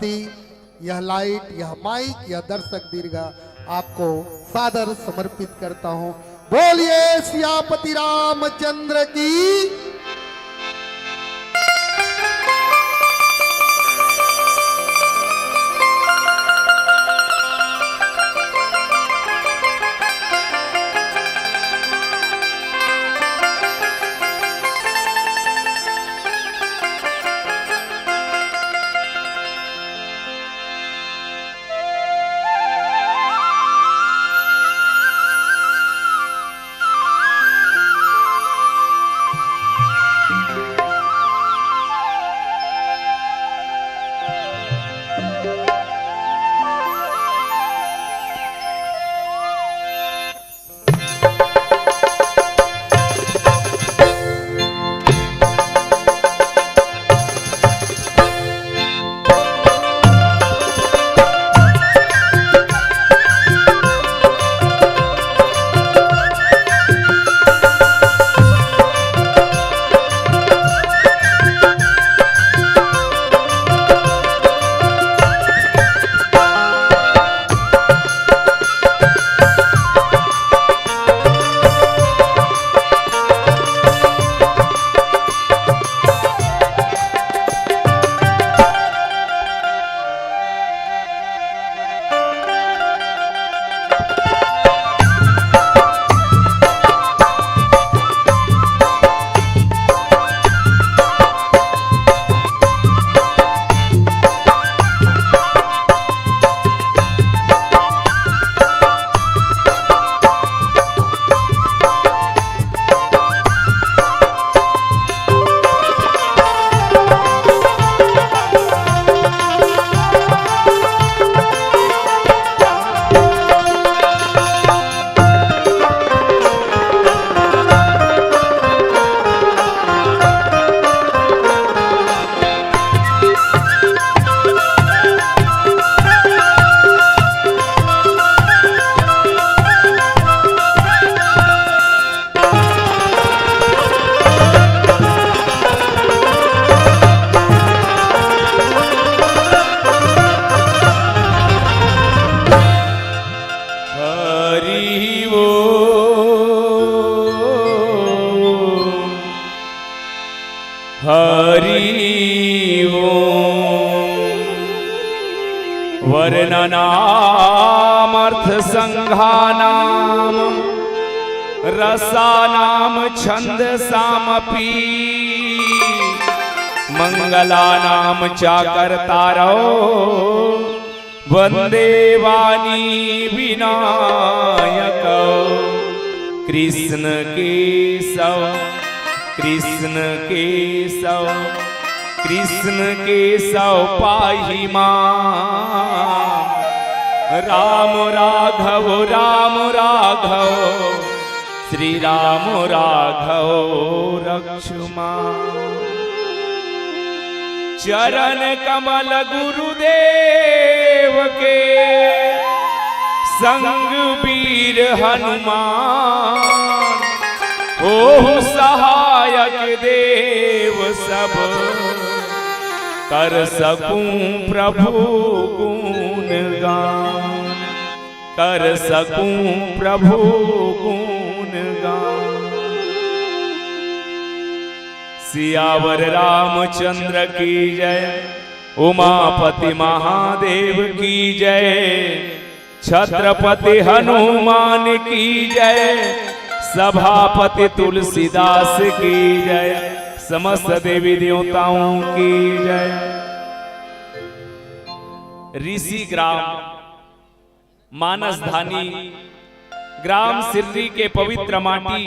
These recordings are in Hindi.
आरती, यह लाइट, यह माइक, यह दर्शक दीर्घ आपको सादर समर्पित करता हूं। बोलिए सियापति रामचंद्र की। वर्णनामर्थ संघानाम रसानाम छंद सामपि मंगलानाम चाकर्तारो वंदे वाणी विनायक कृष्ण केशव कृष्ण केशव कृष्ण केशव पाहि मां राम राघव श्री राम राघव रक्षु मां। चरण कमल गुरुदेव के संग वीर हनुमान हो सहायक देव सब कर सकूं प्रभु गुणगान कर सकूं प्रभु गुणगान। सियावर रामचंद्र की जय उमापति महादेव की जय छत्रपति हनुमान की जय सभापति तुलसीदास की जय समस्त देवी देवताओं की जय। ऋषि ग्राम मानसधानी ग्राम श्री के पवित्र माटी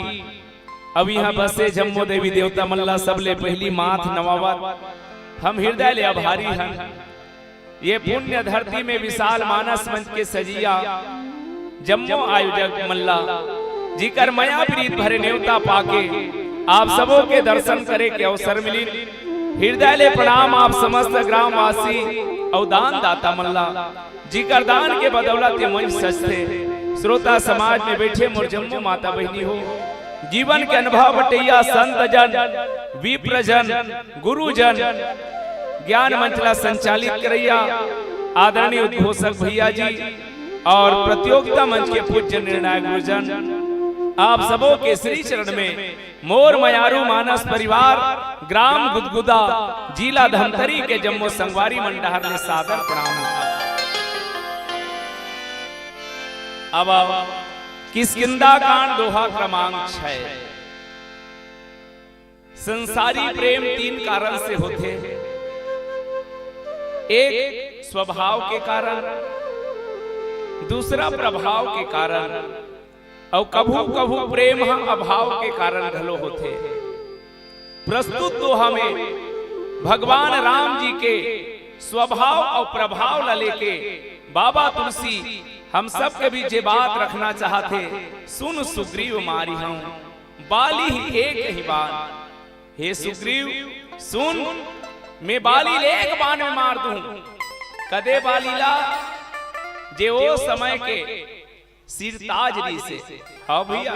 अब यहाँ बसे जम्मो देवी देवता मल्ला सबले पहली माथ नवावत हम हृदय ले आभारी हैं। ये पुण्य धरती में विशाल मानस मंच के सजिया जम्मो आयोजक मल्ला जिकर मया प्रीत भरे न्योता पाके आप सबों के दर्शन करे के अवसर मिली। हृदय ले प्रणाम आप समस्त ग्रामवासी और दान दाता मल्ला जिकर दान के बदौलत ये मंच सजते श्रोता समाज में बैठे मोर जम्मू माता बहनी हो जीवन के अनुभव बटैया संत जन विप्रजन गुरुजन ज्ञान मंचला संचालित करैया आदरणीय उद्घोषक भैया जी और प्रतियोगिता मंच के पूज्य निर्णायक गुरुजन, आप सबों के श्री चरण में मोर मयारू मानस परिवार ग्राम गुदगुदा जिला धमतरी के जम्मो संगवारी मंडहर ने सादर प्रणाम। अब किष्किंधा कांड दोहा क्रमांक 6। संसारी प्रेम 3 कारण से होते हैं। एक स्वभाव के कारण, दूसरा प्रभाव के कारण और कभू कभू प्रेम अभाव के कारण घलो होते। प्रस्तुत दोहा में भगवान राम जी के स्वभाव और प्रभाव ला लेके बाबा तुलसी हम सब के भी जे बात रखना चाहते। सुन सुग्रीव मारी हूं बाली ही एक ही बात, हे सुग्रीव सुन मैं बाली ले एक बाण में मार दूं। कदे बालीला जे वो समय के सिरताजरी से, हाँ भैया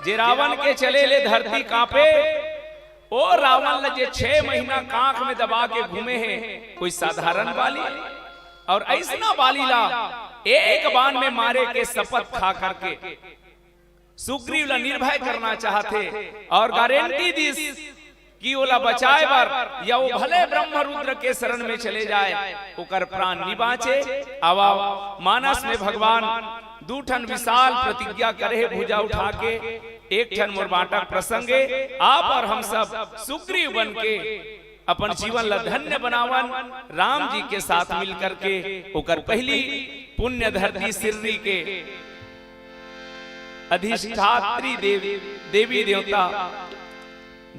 जे रावण के चले ले धरती कांपे, ओ रावण ले जे 6 महीना कांख में दबा के घूमे हैं, कोई साधारण बाली और ऐसा बालीला एक बाण में मारे के शपथ खा करके सुग्रीव ला निर्भय करना चाहते और गारंटी दी कि ओला बचाए बर या वो भले ब्रह्म रुद्र के शरण में चले जाए ओकर प्राण नहीं बाँचे। आवा मानस में भगवान 2 ठन विशाल प्रतिज्ञा करे, भुजा उठा के 1 ठन मोर बाटक प्रसंगे आप और हम सब सुग्रीव बन के अपन जीवन ला धन्य बनावन राम जी के साथ मिल करके। ओकर पहली पुण्य धरती श्री के अधिष्ठात्री देवी देवता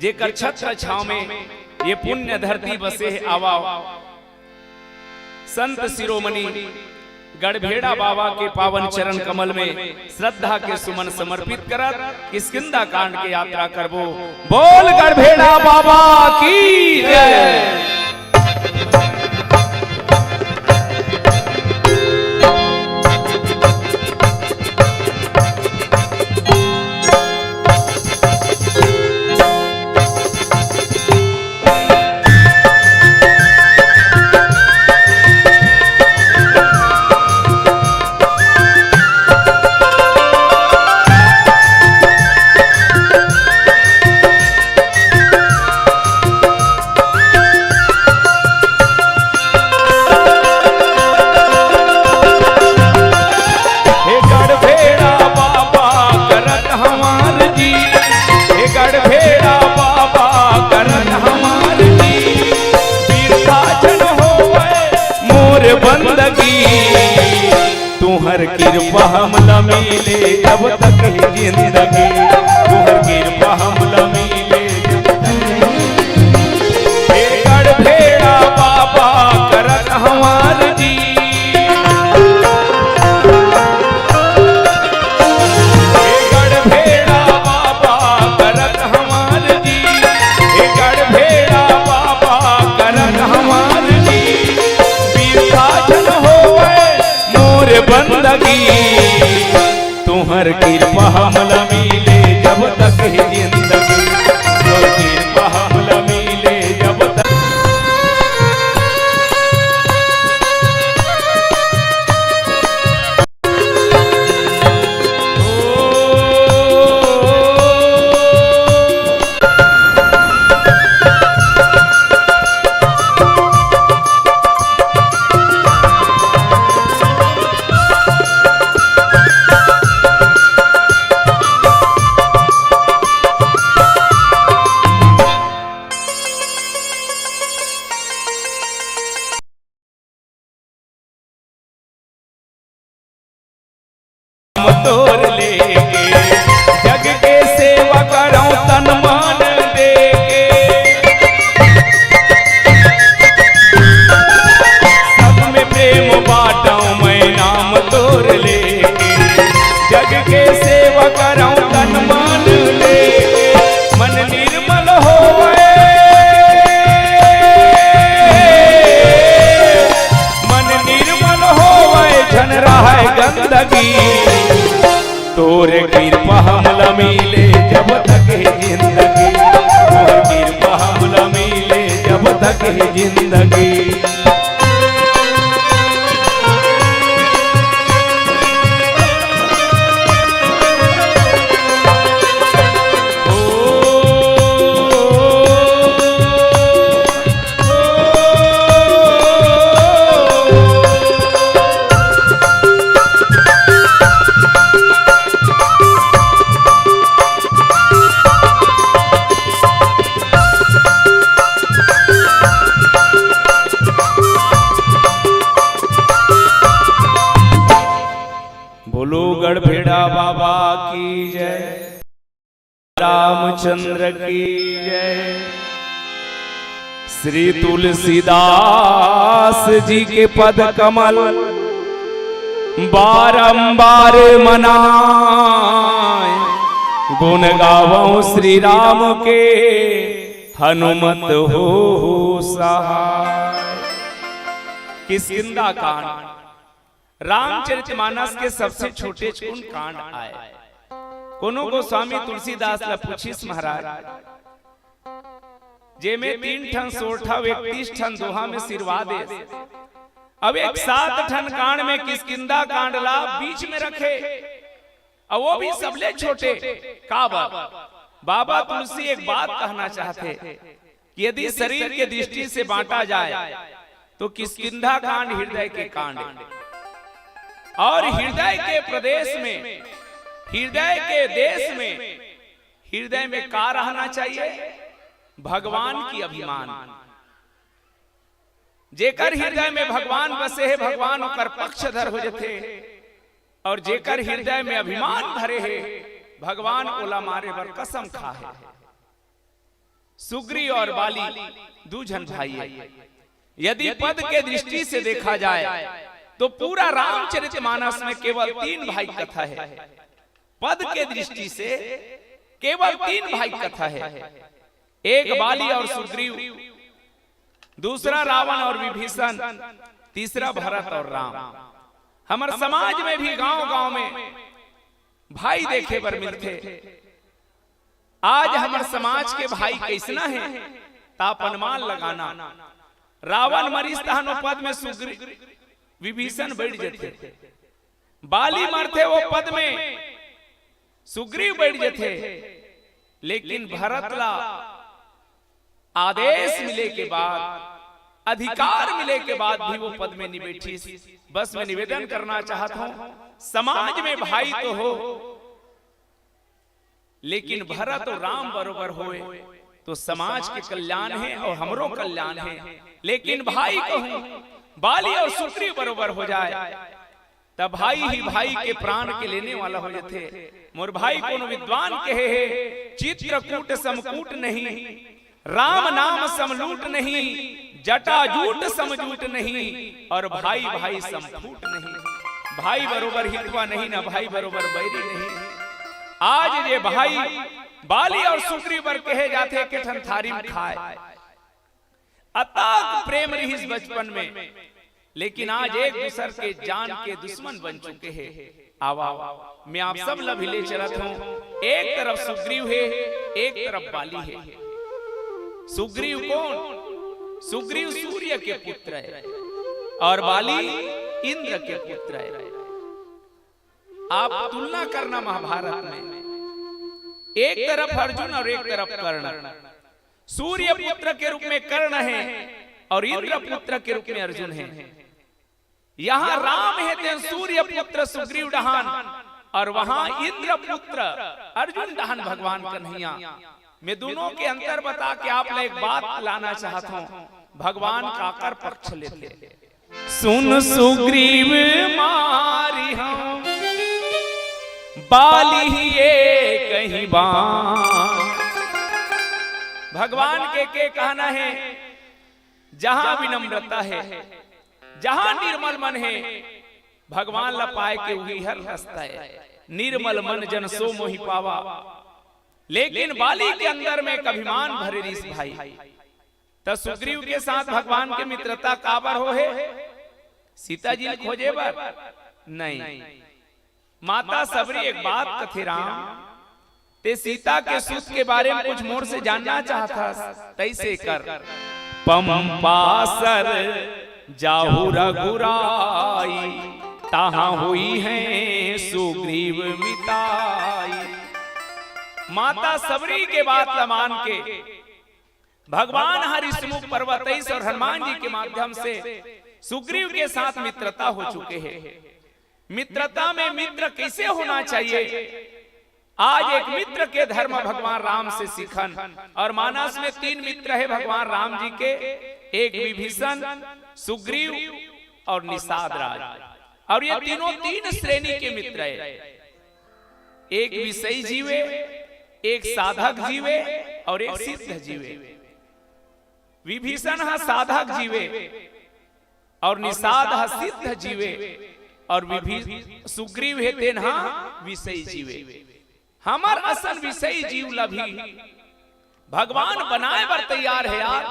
जेकर छत्र छाव में ये पुण्य धरती बसे है। आवा संत शिरोमणि गढ़भेड़ा बाबा के पावन चरण कमल में श्रद्धा के सुमन समर्पित करत किष्किंधा कांड के यात्रा करबो। बोल गढ़भेड़ा बाबा की जय। कृपा हमला मिले जब तक है जिंदगी, तुहर कृपा हमला मिले हे गढ़भेड़ा बाबा करत हमार जी। हे गढ़भेड़ा बाबा करत हमार जी, हे गढ़भेड़ा बाबा करत हमार जी। विभाजन होवे मोर बंदगी, तुहर कृपा हमला मिले जब तक है जिंदगी, तुहर कृपा हमला मिले जब तक। जिंदगी। बोलो गढ़भेड़ा बाबा की जय, रामचंद्र की जय। श्री तुलसीदास जी के पद कमल बारंबार मनाए, गुण गावों श्री राम के हनुमत हो सहाय। किष्किंधा कांड रामचरितमानस के सबसे छोटे चुन कांड आए। कोनो गोस्वामी तुलसीदास ला पूछिस महाराज, जे में 3 ठन सोरठा 31 ठन दोहा में सिरवा दे, अब एक 7 ठन कांड में किष्किंधा कांड ला बीच में रखे, और वो भी सबले छोटे का बाबा तुलसी एक बात कहना चाहते कि यदि शरीर के दृष्टि से बांटा जाए तो किष्किंधा कांड हृदय के कांड, और हृदय के प्रदेश में, हृदय के देश में, हृदय में का रहना चाहिए? भगवान की अभिमान। जेकर हृदय में भगवान बसे है, भगवान ओकर पक्षधर हो जथे, और जेकर हृदय में अभिमान भरे है, भगवान ओला मारे बर कसम खा है। सुग्री और बाली दूजन भाई है। यदि पद के दृष्टि से देखा जाए तो पूरा रामचरितमानस में केवल 3 भाई कथा है। पद के दृष्टि से केवल 3 भाई कथा है। एक बाली और सुग्रीव, दूसरा रावण और विभीषण, तीसरा भरत और राम। हमारे समाज में भी गांव-गांव में भाई देखे पर मिलते। आज हमारे समाज के भाई कैसना है ताप अनुमान लगाना। रावण मरीज तहनो पद में सुग्रीव विभीषण बैठ जाते, बाली मरते वो पद में सुग्रीव बैठ जाते, लेकिन भरत ला आदेश मिले के बाद, अधिकार मिले के बाद भी वो पद में नहीं बैठी। बस मैं निवेदन करना चाहता हूं, समाज में भाई तो हो, लेकिन भरत और राम बरोबर होए तो समाज के कल्याण है और हमरो कल्याण है। लेकिन भाई कहूं बाली और सुग्रीव बरोबर हो जाए तब भाई ही भाई के प्राण के लेने वाला हो जाते। मोर भाई कोनो विद्वान कहे है, चित्रकूट समकूट नहीं, राम नाम समलूट नहीं, जटाजूट समझूट नहीं, और भाई भाई समफूट नहीं। भाई बरोबर हितवा नहीं, ना भाई बरोबर बैरी नहीं। आज ये भाई बाली और सुग्रीव बर कहे जाते के ठन थारी में खाए, अताक प्रेम रही बचपन में, लेकिन आज एक दूसर के जान के दुश्मन बन चुके हैं। आवा मैं आप सब लभी ले चलत हूं। एक तरफ सुग्रीव है, एक तरफ बाली है। सुग्रीव कौन? सुग्रीव सूर्य के पुत्र है और बाली इंद्र के पुत्र है। आप तुलना करना महाभारत में, एक तरफ अर्जुन और एक तरफ कर्ण। सूर्य पुत्र के रूप में कर्ण है और इंद्र पुत्र के रूप में अर्जुन है। यहाँ राम है तेन सूर्य पुत्र सुग्रीव डहान, और वहां इंद्र पुत्र अर्जुन डहान भगवान कन्हैया। मैं दोनों के अंतर बता के आप एक बात लाना चाहता हूँ। भगवान काकर पक्ष लेते, सुन सुग्रीव मारी हम बाली ये कहीं बान। भगवान के कहना है, जहां विनम्रता है, जहां निर्मल मन है, भगवान ला पाए के वही हर रास्ता है। निर्मल मन जन सो मोहि पावा। लेकिन बाली के अंदर में अभिमान भरे रिस भाई। तो सुग्रीव के साथ भगवान के मित्रता काबर हो है? सीता जी खोजे बर नहीं। माता सबरी एक बात कथे, राम ते सीता के सुत के बारे में कुछ मोर से जानना चाहता, तैसे कर। पंपासर जाहु रघुराई, तहां हुई है सुग्रीव मिताई। माता सबरी के बात मान के भगवान हरिश्मुख पर्वत और हनुमान जी के माध्यम से सुग्रीव के साथ मित्रता हो चुके हैं। मित्रता में मित्र कैसे होना चाहिए, आज एक मित्र के धर्म भगवान राम से सीखन। और मानस में 3 मित्र है भगवान राम जी के, एक विभीषण, सुग्रीव और निषाद राज। और ये तीनों 3 श्रेणी के मित्र है। एक विषयी जीवे, एक साधक जीवे और एक सिद्ध जीवे। विभीषण हा साधक जीवे और निषाद हा सिद्ध जीवे और सुग्रीव है तेन्हा विषयी जीवे। हमार असल विषयी जीव लभी भगवान बनाए बर तैयार है यार।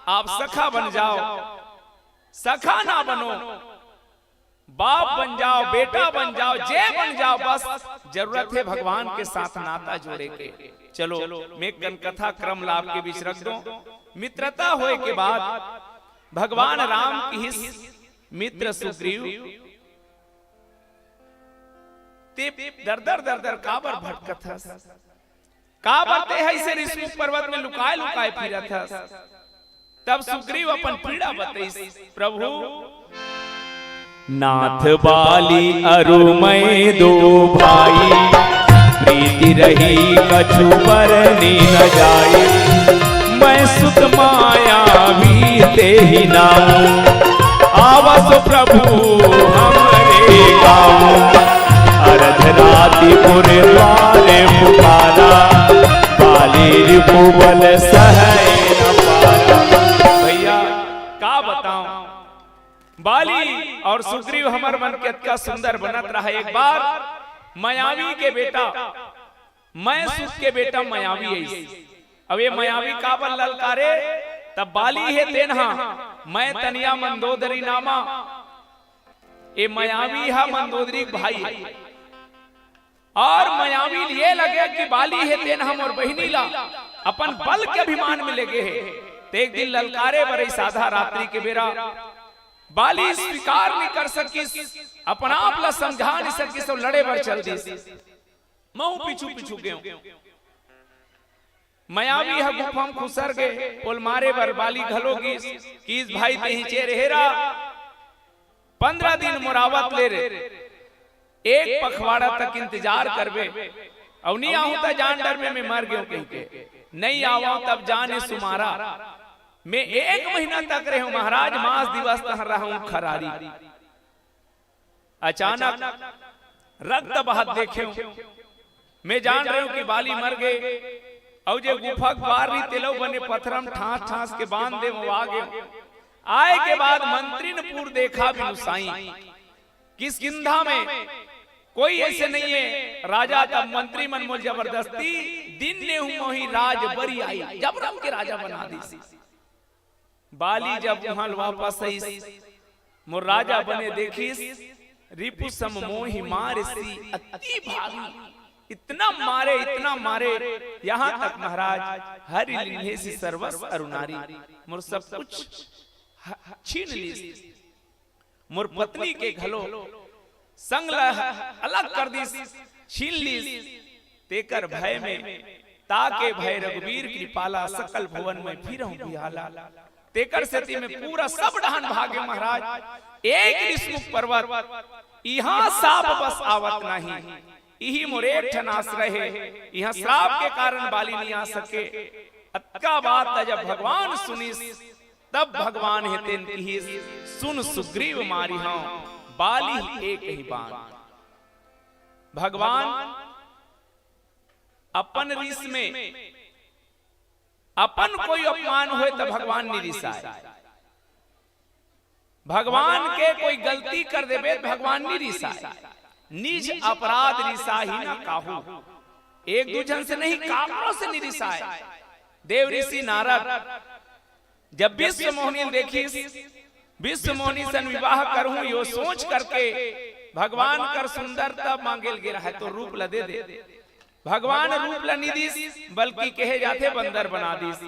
आप सखा बन जाओ, सखा ना बनो, बाप बन जाओ, बेटा बन जाओ, जय बन जाओ, बस जरूरत है भगवान के साथ नाता जोड़े के। चलो मैं कथा क्रम लाभ के बीच रख दो। मित्रता होए के बाद भगवान राम की मित्र सुग्रीव दर दर काबर भटकत हस, काबर ते ऐसे ऋषमुख पर्वत में लुकाए लुकाए फिरत हस। तब सुग्रीव अपन पीड़ा बतैस, प्रभु नाथ बाली अरु मैं दो भाई, प्रीति रही कछु बरनी न जाए। मैं सुत माया भी ते ही नाम, आवस प्रभु हमरे गाँव। अरध राति पुरे वाले पुकारा, बाली रिपुबल सहय न पारा। भैया का बताऊं, बाली और सुग्रीव हमार मन के अत्का सुंदर बनत रहा। एक बार मायावी के बेटा, मैं सुत के बेटा मायावी है। अब ये मायावी काबल ललकारे, तब बाली है तेन्हा मैं तनिया मंदोदरी नामा। ये मायावी है मंदोदरी भाई है। और मायावी लिए लगे कि बाली है तेन्हा मोर बहिनी ला अपन बल के अभिमान में लगे है। तो एक दिन ललकारे बरई साधा रात्रि के बेरा, बाली स्वीकार नहीं कर सकी, अपना आप ला समझा नहीं सकी, सब लड़े बर चल दी। मैं पीछू पीछू गयो, मायावी हा गुफा में खुसर गए, बोल मारे बर बाली घलोगी किस भाई पहचे रहेरा। 15 दिन मुरावत ले रे, एक पखवाड़ा तक इंतजार करबे। और नहीं आऊं तो जान डर में मैं मर गयो कहीं के, नहीं आवा तब जाने सुमारा। मैं 1 महीना तक रहे हूं महाराज, मास दिवस तक रहा हूं खरारी। अचानक रक्त बहत देखे, मैं जान रहा हूं कि बाली मर गए। और जो गुफा बार रही तेलो बने पत्थरम ठास ठास के बांध दे वो आ गए। आए के बाद मंत्री ने पूर देखा भी नुसाई, किस किंधा में कोई ऐसे नहीं है राजा। तब मंत्री मन मोल जबरदस्ती दिन ने मोही राज बरी आई, जबरम के राजा बना दी। बाली जब वहां वापस आई, मोर राजा बने देखिस, रिपु सम मोहि मारे सी अति भागी। इतना मारे यहाँ तक महाराज हरि लील्हे सी सर्वस्व अरुणारी, मोर सब कुछ छीन ली। मोर पत्नी के घलो संग अलग कर दी, छीन ली। तेकर भय में ताके भय रघुवीर कृपाला, सकल भुवन में फिरहूं बिहाला। तेकर सेती में पूरा सब डहन भागे महाराज। एक ऋषमुख पर्वत यहाँ साप बस आवत नहीं, यही मोरेट ठनास रहे। यहाँ श्राप के कारण बाली नहीं आ सके। अक्का बात जब भगवान सुनी, तब भगवान है तेन की सुन सुग्रीव मारी हाँ, बाली एक ही बाण। भगवान अपन रिस में अपन कोई अपमान होए तो भगवान नहीं रिसाए। भगवान के कोई गलती कर देबे भगवान नहीं रिसाए। निज अपराध रिसा ही ना काहू, एक दूजन से नहीं कामरों से नहीं रिसाए। देव ऋषि नारद जब विश्व मोहिनी देखी, विश्व मोहिनी सन विवाह करूं यो सोच करके भगवान कर सुंदरता मांगेल गिरा है तो रूप ला दे दे। भगवान रूप ला नहीं दीस, बल्कि कहे जाते बंदर बना दीस।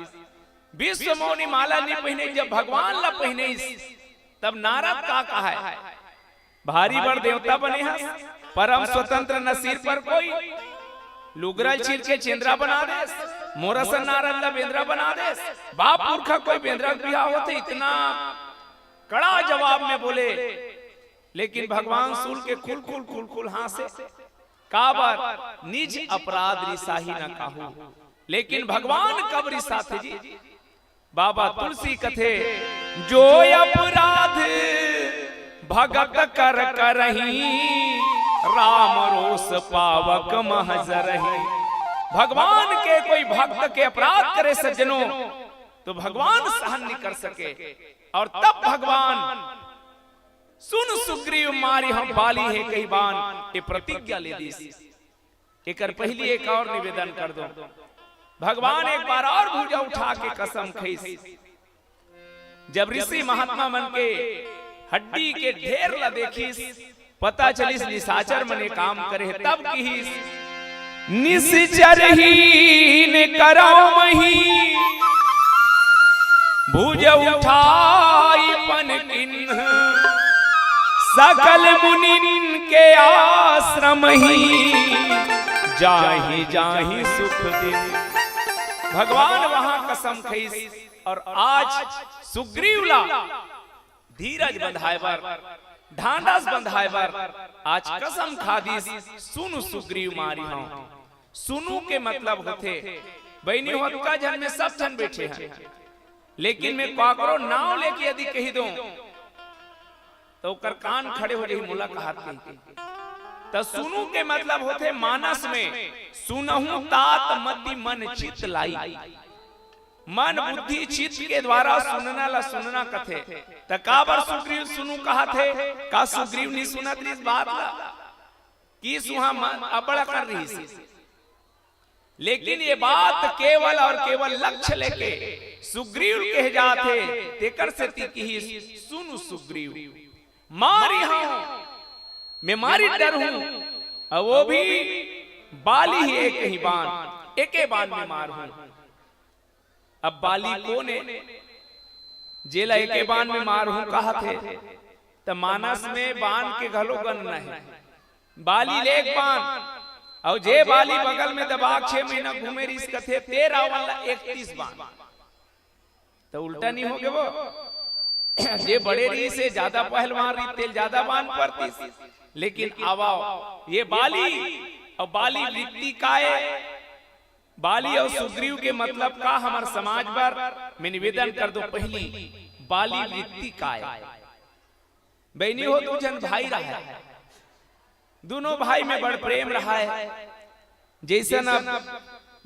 विश्व मौनी माला नहीं पहने, जब भगवान ला पहने तब नारद का कहा है भारी बड़ देवता बने हैं, परम स्वतंत्र न सिर पर कोई, लुगरा चीर के चेंद्रा बना दे, मोरसन नारद ला बेंद्रा बना दे, बाप पुरखा कोई बेंद्रा बिहार होते, इतना कड़ा जवाब में बोले। लेकिन भगवान सूल के खुल खुल खुल खुल हासे, काबर निज अपराध रिसाही न काहू। लेकिन भगवान कब रिसा थे जी? बाबा तुलसी कथे, जो अपराध भगत कर करही, राम रोष पावक महजरही। भगवान के कोई भक्त के अपराध करे सज्जनों तो भगवान सहन नहीं कर सके, और तब भगवान सुन सुग्रीव मारी हम बाली है कई बान, ये प्रतिज्ञा ले दी। एक पहली एक और निवेदन कर दो, भगवान एक बार और भुजा उठा के कसम खई, जब ऋषि महात्मा मन के हड्डी के ढेर ला देखिस, पता चलिस निशाचर मने काम करे, तब की निश्चर ही ने कराओ मही, भुज उठाई पन किन्ह, सकल मुनिन के आश्रम ही, जाहि जाहि सुख दिन। भगवान वहां कसम खई, और आज सुग्रीवला धीरज बंधाए बर, ढांढस बंधाए बर आज कसम खादी, सुनु सुग्रीव मारी हूं। सुनु के मतलब होते बहनी होत का जन में सब जन बैठे हैं, लेकिन मैं काकरो नाव लेके यदि कही दूं तो कर कान खड़े हो रही मुलाकात नहीं। तो सुनु के मतलब होते मानस में, सुनहु तात मति मन चित लाई, मन बुद्धि चित्त के द्वारा सुनना ला सुनना कथे। त काबर सुग्रीव सुनु कहा थे, का सुग्रीव नहीं सुनत इस बात ला कि सुहा अबड़ा कर रही सी। लेकिन ये बात केवल और केवल लक्ष्य लेके सुग्रीव कह जाते, तेकर से ही सुनु सुग्रीव मारी हूं, मैं मारी डर हूं, और वो भी बाली ही एक ही बाण, एके बाण में मार हूं। अब बाली कौन है? जेला एके बाण में मार हूं कहा थे, तो मानस में बाण के घलो गणना है, बाली ले एक बाण, और जे बाली बगल में दबाग 6 महीना घूमे रिस कथे 13 वाला 31 बाण, तो उल्टा नहीं हो गए वो जे बड़े री से ज्यादा पहलवान री तेल ज्यादा बांध पड़ती। लेकिन आवाओ ये बाली और बाली वृत्ति का है, बाली और सुग्रीव के मतलब का हमारे समाज पर मैं निवेदन कर दो। पहली बाली वृत्ति का है, बहनी हो दो जन भाई रहा है, दोनों भाई में बड़ प्रेम रहा है। जैसे ना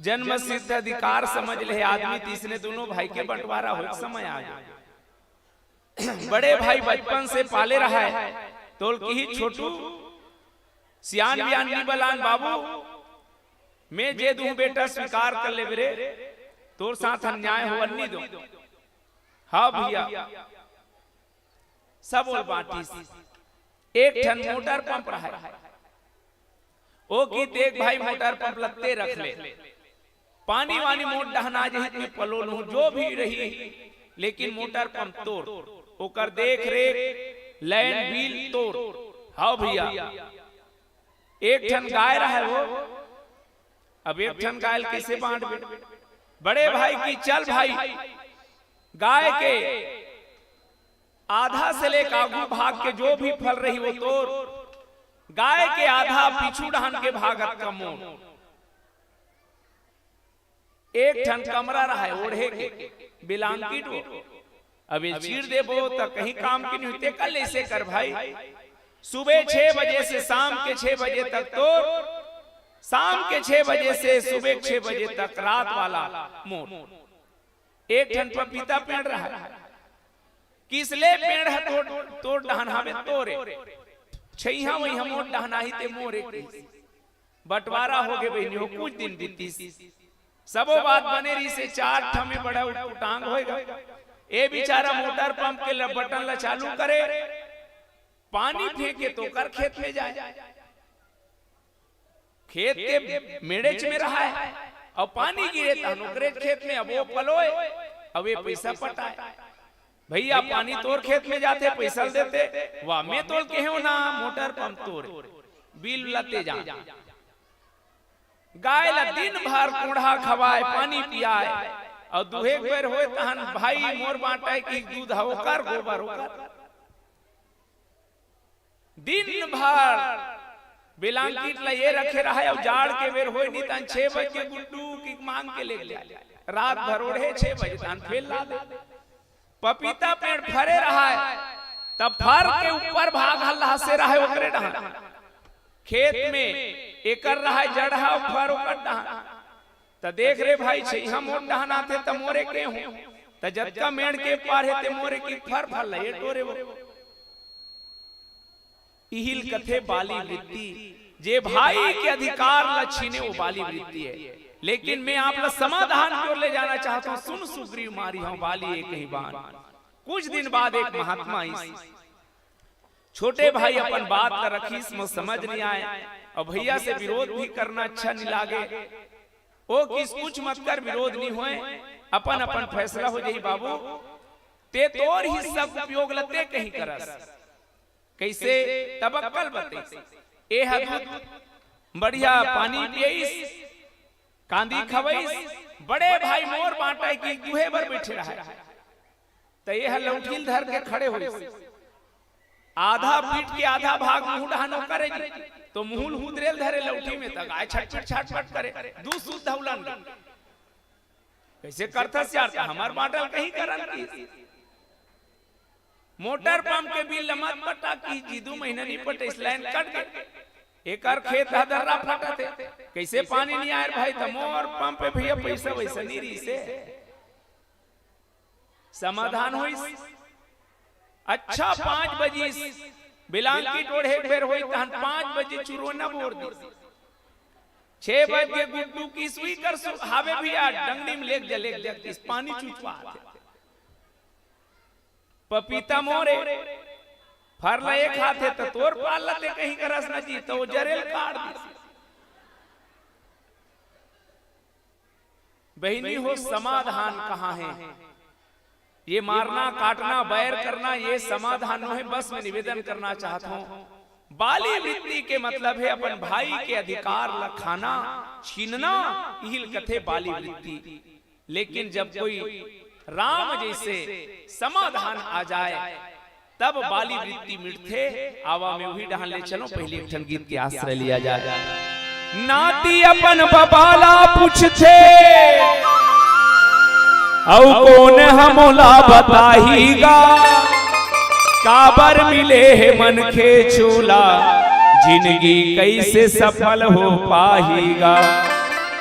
जन्म सिद्ध अधिकार समझ ले आदमी, तीसरे दोनों भाई के बंटवारा हो समय आ गया। बड़े भाई बचपन से पाले रहा है, तोल की ही छोटू सियान बियान नहीं बलान, बाबू मैं जे दूं बेटा स्वीकार कर ले बेरे, तोर साथ अन्याय हो नहीं दो। हाँ भैया सब बोल बाटी। एक ठन मोटर पंप रहा है, ओ की देख भाई मोटर पंप लगते रख ले, पानी वानी मोट डहना जही में पलो लूं जो भी रही, लेकिन मोटर पंप तोड़, ओकर देख रेख लैंड बिल तोड़। हाँ भैया एक ठन गाय रहा है वो, अब एक ठन गाय कैसे बांट बे? बड़े भाई की चल भाई गाय के आधा से लेकर आगू भाग के जो भी फल रही वो तोड़, गाय के आधा पीछू डान के भागत का मोड़। एक ठन कमरा रहा है ओढ़े के बिलांकी डो, अब ये चीर दे बो तो कहीं काम की नहीं होते। कल ऐसे कर भाई, सुबह 6 बजे से शाम के 6 बजे तक तोड़, शाम के 6 बजे से सुबह 6 बजे तक रात वाला मोड़। एक ठन पपीता पेड़ रहा है, किसले पेड़ है तोड़ डहना में तोरे, छैहा वही हम डहना ही ते मोरे बंटवारा हो गए बहनी हो। कुछ दिन बीती सबो बात बने रही से 4 ठमे बड़ा उटांग होएगा। ए बेचारा मोटर पंप के बटन ला चालू करे, पानी फेंके तो कर खेत में जाए, खेत के मेड़ेच में रहा है और पानी गिरे तो खेत में, अब वो पलोए अब ये पैसा पटाए भैया पानी तोड़ खेत में जाते पैसा देते वाह में तोड़ के हो ना मोटर पंप तोड़ बिल लते जा गाय ला दिन भर कोढ़ा खवाए पानी पियाए और दुहे बेर होए तहन भाई मोर बांटाए कि दूध होकर गोबर होकर दिन भर बिलांकीट ला ये रखे रहा है जाड़ के बेर होए नहीं तन 6 बजे गुड्डू की मांग के ले रात भर ओढ़े 6 बजे तन फेल ला दे पपीता पेड़ फरे रहा है तब फर के ऊपर भाग हल्ला से रहा है ओकरे डहा खेत में एकर रहा है जड़ है फर ओकर डहा त देख रे भाई छै हम मोर डहना थे त मोरे के हो त जतका मेड़ के पार है ते मोरे की फर फल ये टोरे वो इहिल कथे बाली वृत्ति जे भाई के अधिकार लछीने वो बाली वृत्ति है लेकिन मैं आप लोग समाधान की ओर ले जाना चाहता हूँ सुन सुग्रीव मारी हूँ बाली एक ही बार कुछ दिन बाद एक महात्मा छोटे भाई अपन बात कर रखी इसमें समझ नहीं आए और भैया से विरोध भी करना अच्छा नहीं लागे ओ किस कुछ मत कर विरोध नहीं हुए अपन अपन फैसला हो जाई बाबू ते तोर ही सब उपयोग लते कहीं करस कैसे तबक्कल बते ए हदूत बढ़िया पानी पियइस कांदी खवइस बड़े भाई मोर बांटा की गुहे पर बैठे रहा तो ये लौठील धर के खड़े हुए आधा पीट के आधा भाग मुंह डहानो करे तो मुंह हुदरेल धरे लौठी में तक आए छटपट करे दू सूद धौलन कैसे करथस यार हमार बाटल कहीं करन की मोटर पंप के बिल मत पटा की जी 2 महीना नहीं पटे इस लाइन कट गए एक खेत हदर्रा फटा थे कैसे पानी नहीं आया भाई तो मोर पंप पे भैया पैसा वैसा नहीं रही से समाधान हुई अच्छा 5 बजे बिलांकी टोढ़े बेर हुई तहन 5 बजे चुरोना बोर दी 6 बजे गुड्डू की सुई कर हावे भैया डंगनी में लेक जलेक इस पानी चुचवा पपीता मोरे फरला एक हाथे तो तोर पाल लते कहीं करस न जी तो जरेल काट दी बहनी हो समाधान कहाँ है ये मारना काटना बैर करना ये समाधान है बस मैं निवेदन करना चाहता हूँ बाली वृत्ति के मतलब है अपन भाई के अधिकार लखाना छीनना इहिल कथे बाली वृत्ति लेकिन जब कोई राम जैसे समाधान आ जाए तब बाली वृत्ति मिटथे आवा में वही डहान ले चलो पहले एक ठन गीत के आश्रय लिया जाए नाती अपन बबाला पूछथे औ कौन हमोला बताहीगा काबर मिले है मन के चूला जिंदगी कैसे सफल हो पाहीगा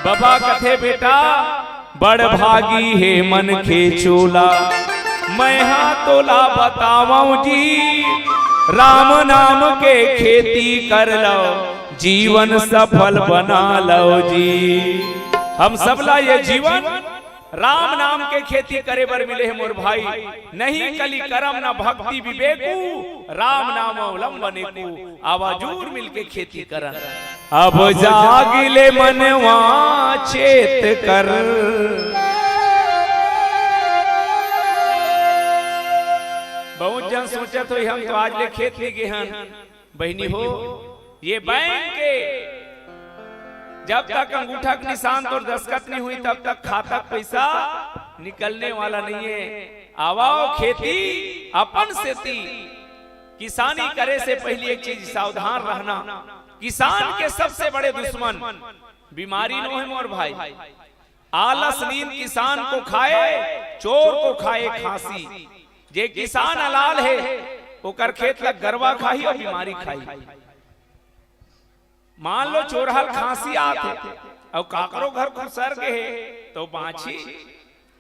बाबा कथे बेटा बड़ भागी है मन के चूला मैं हाँ तोला बताऊं जी राम नाम के खेती कर लो जीवन सफल बना लो जी हम सबला ये जीवन राम नाम के खेती करे बर मिले है मोर भाई नहीं कली करम न भक्ति विवेकू राम नाम अवलंबने को आवाजूर मिलके खेती करन अब जागिले मनवा चेत कर बहुत जन सोचा तो हम तो आज ले खेत ले गए हैं बहनी हो ये बैंक के जब तक अंगूठा का निशान तो दस्तखत नहीं हुई तब तक खाता पैसा निकलने वाला नहीं है आवाओ खेती अपन सेती किसानी करे से पहले एक चीज सावधान रहना किसान के सबसे बड़े दुश्मन बीमारी न है मोर भाई आलस नींद किसान को खाए चोर को खाए खांसी जे किसान हलाल है ओकर खेत लग गरवा खाई और बीमारी खाई मान लो चोरहल खांसी आते और काकरो घर खुसर गए तो बाछी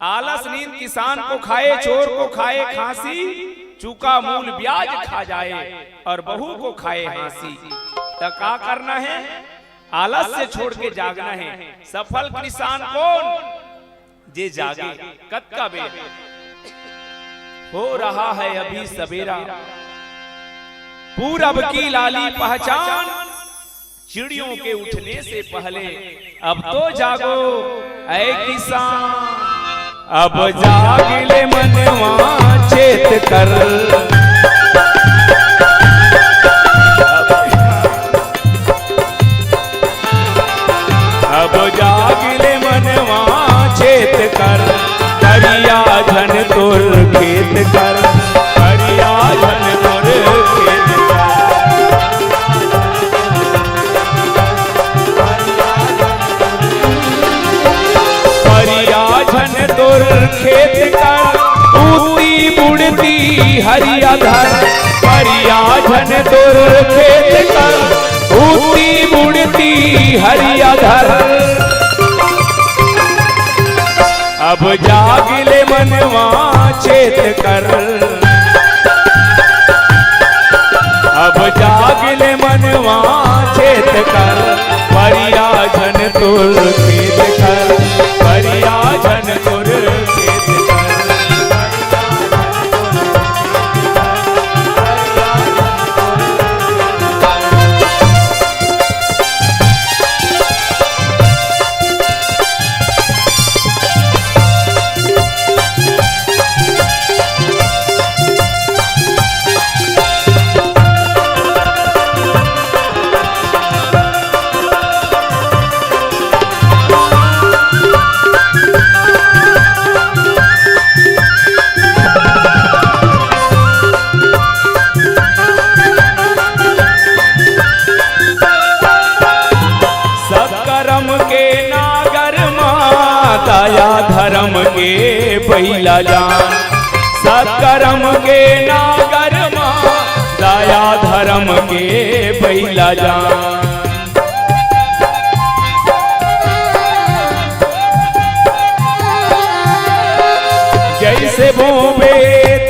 आलस नींद किसान को खाए चोर को खाए खांसी चूका मूल ब्याज खा जाए और बहू को खाए हांसी तो क्या करना है आलस से छोड़ के जागना है सफल किसान कौन जे जागे कद का बे हो रहा है अभी सवेरा पूरब की लाली पहचान चिड़ियों के उठने से पहले अब तो जागो ऐ किसान अब जागले मनवा चेत कर। अब जागले मनवा चेत कर, करिया धन तोर खेत कर, करिया धन तोर खेत कर। करिया धन तोर खेत कर, उती बुड़ती हरिया धर, करिया धन तोर खेत कर, उती बुड़ती हरिया धर। अब जागले मनवा चेत कर, अब जागले मनवा चेत कर, परिया धन तोर खेत कर, परिया धन तोर खेत कर। धर्म के पहिला जान, सकरम के नागर माँ दया धर्म के पहिला जान। जैसे बोवे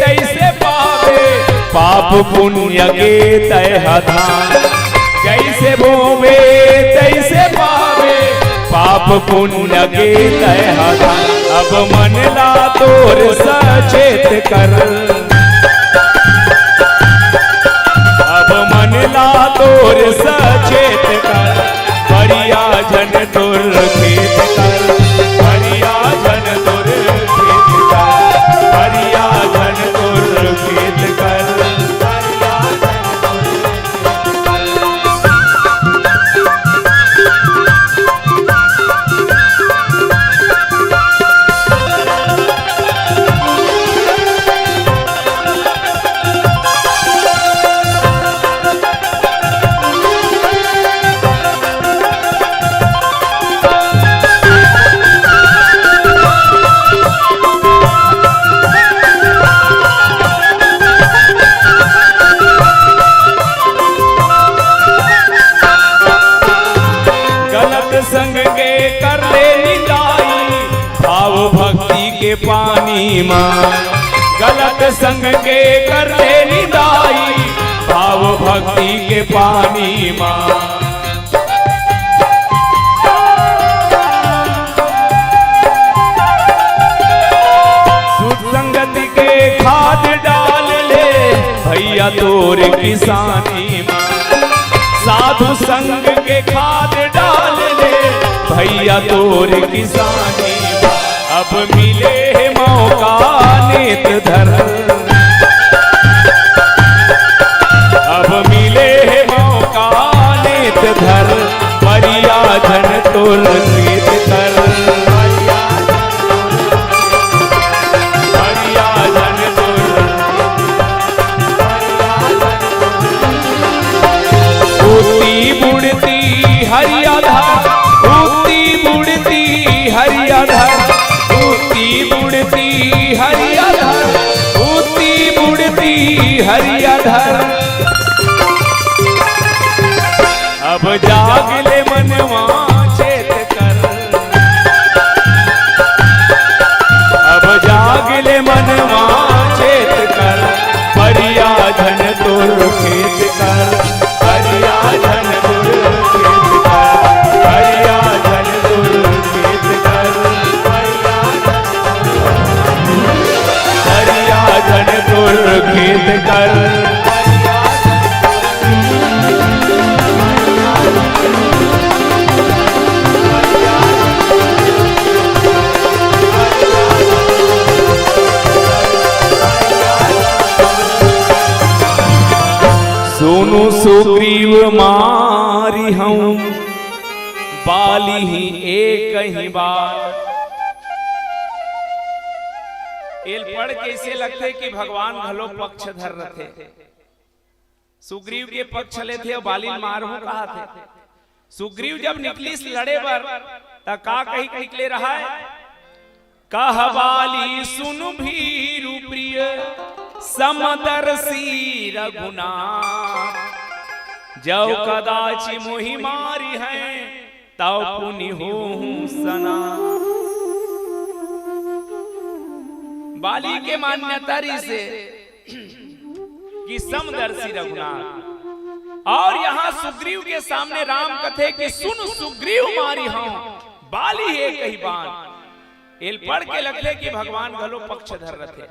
तैसे पावे, पाप पुण्य के तय धान। जैसे बोवे तैसे पावे, पाप पुण्य के तय धान। अब मन ला तोर सचेत कर, अब मन ला तोर सचेत कर, बढ़िया जन तोर खेत कर, बढ़िया जन तोर खेत कर, बढ़िया जन तोर खेत कर। संग के कर ले निदाई, भाव भक्ति के पानी मां। गलत संग के कर ले निदाई, भाव भक्ति के पानी मां। सुध संगति के खाद डाल ले भैया तोर किसानी मां। साधु संग के खाद डाल ले भैया तोर किसानी। अब मिले मौका नेत धर, अब मिले मौका नेत धर, परिया धन तोर खेत कर, परिया धन तोर। उती बुड़ती हरिया धर, उती बुड़ती हरिया धर, उती बुड़ती हरिया धर, उती बुड़ती हरिया धर। अब जागले मनवा चेत कर, अब जागले मनवा चेत कर, परिया धन तोर खेत कर, परिया धन तोर खेत कर, परिया धन तोर खेत कर, परिया धन तोर खेत कर। सुनो सुग्रीव मारी हूं बाली ही एक ही बार। एल पढ़ के इसे लगते कि भगवान भलो पक्ष धर रहे। सुग्रीव के पक्ष ले थे और बाली मारहू कहा थे। सुग्रीव जब निकली लड़े बर तब का कही निकले रहा है, कह बाली सुन भीरु प्रिय समदर्शी रघुनाथ, जब कदाचि मोहि मारी है तब पुनि हो सना। बाली के मान्यता से कि समदर्शी रघुनाथ, और यहाँ सुग्रीव के सामने राम कथे कि सुन सुग्रीव मारी हूं बाली एक ही बाण। एल पढ़ के लगले कि भगवान घलो पक्ष धर रहे।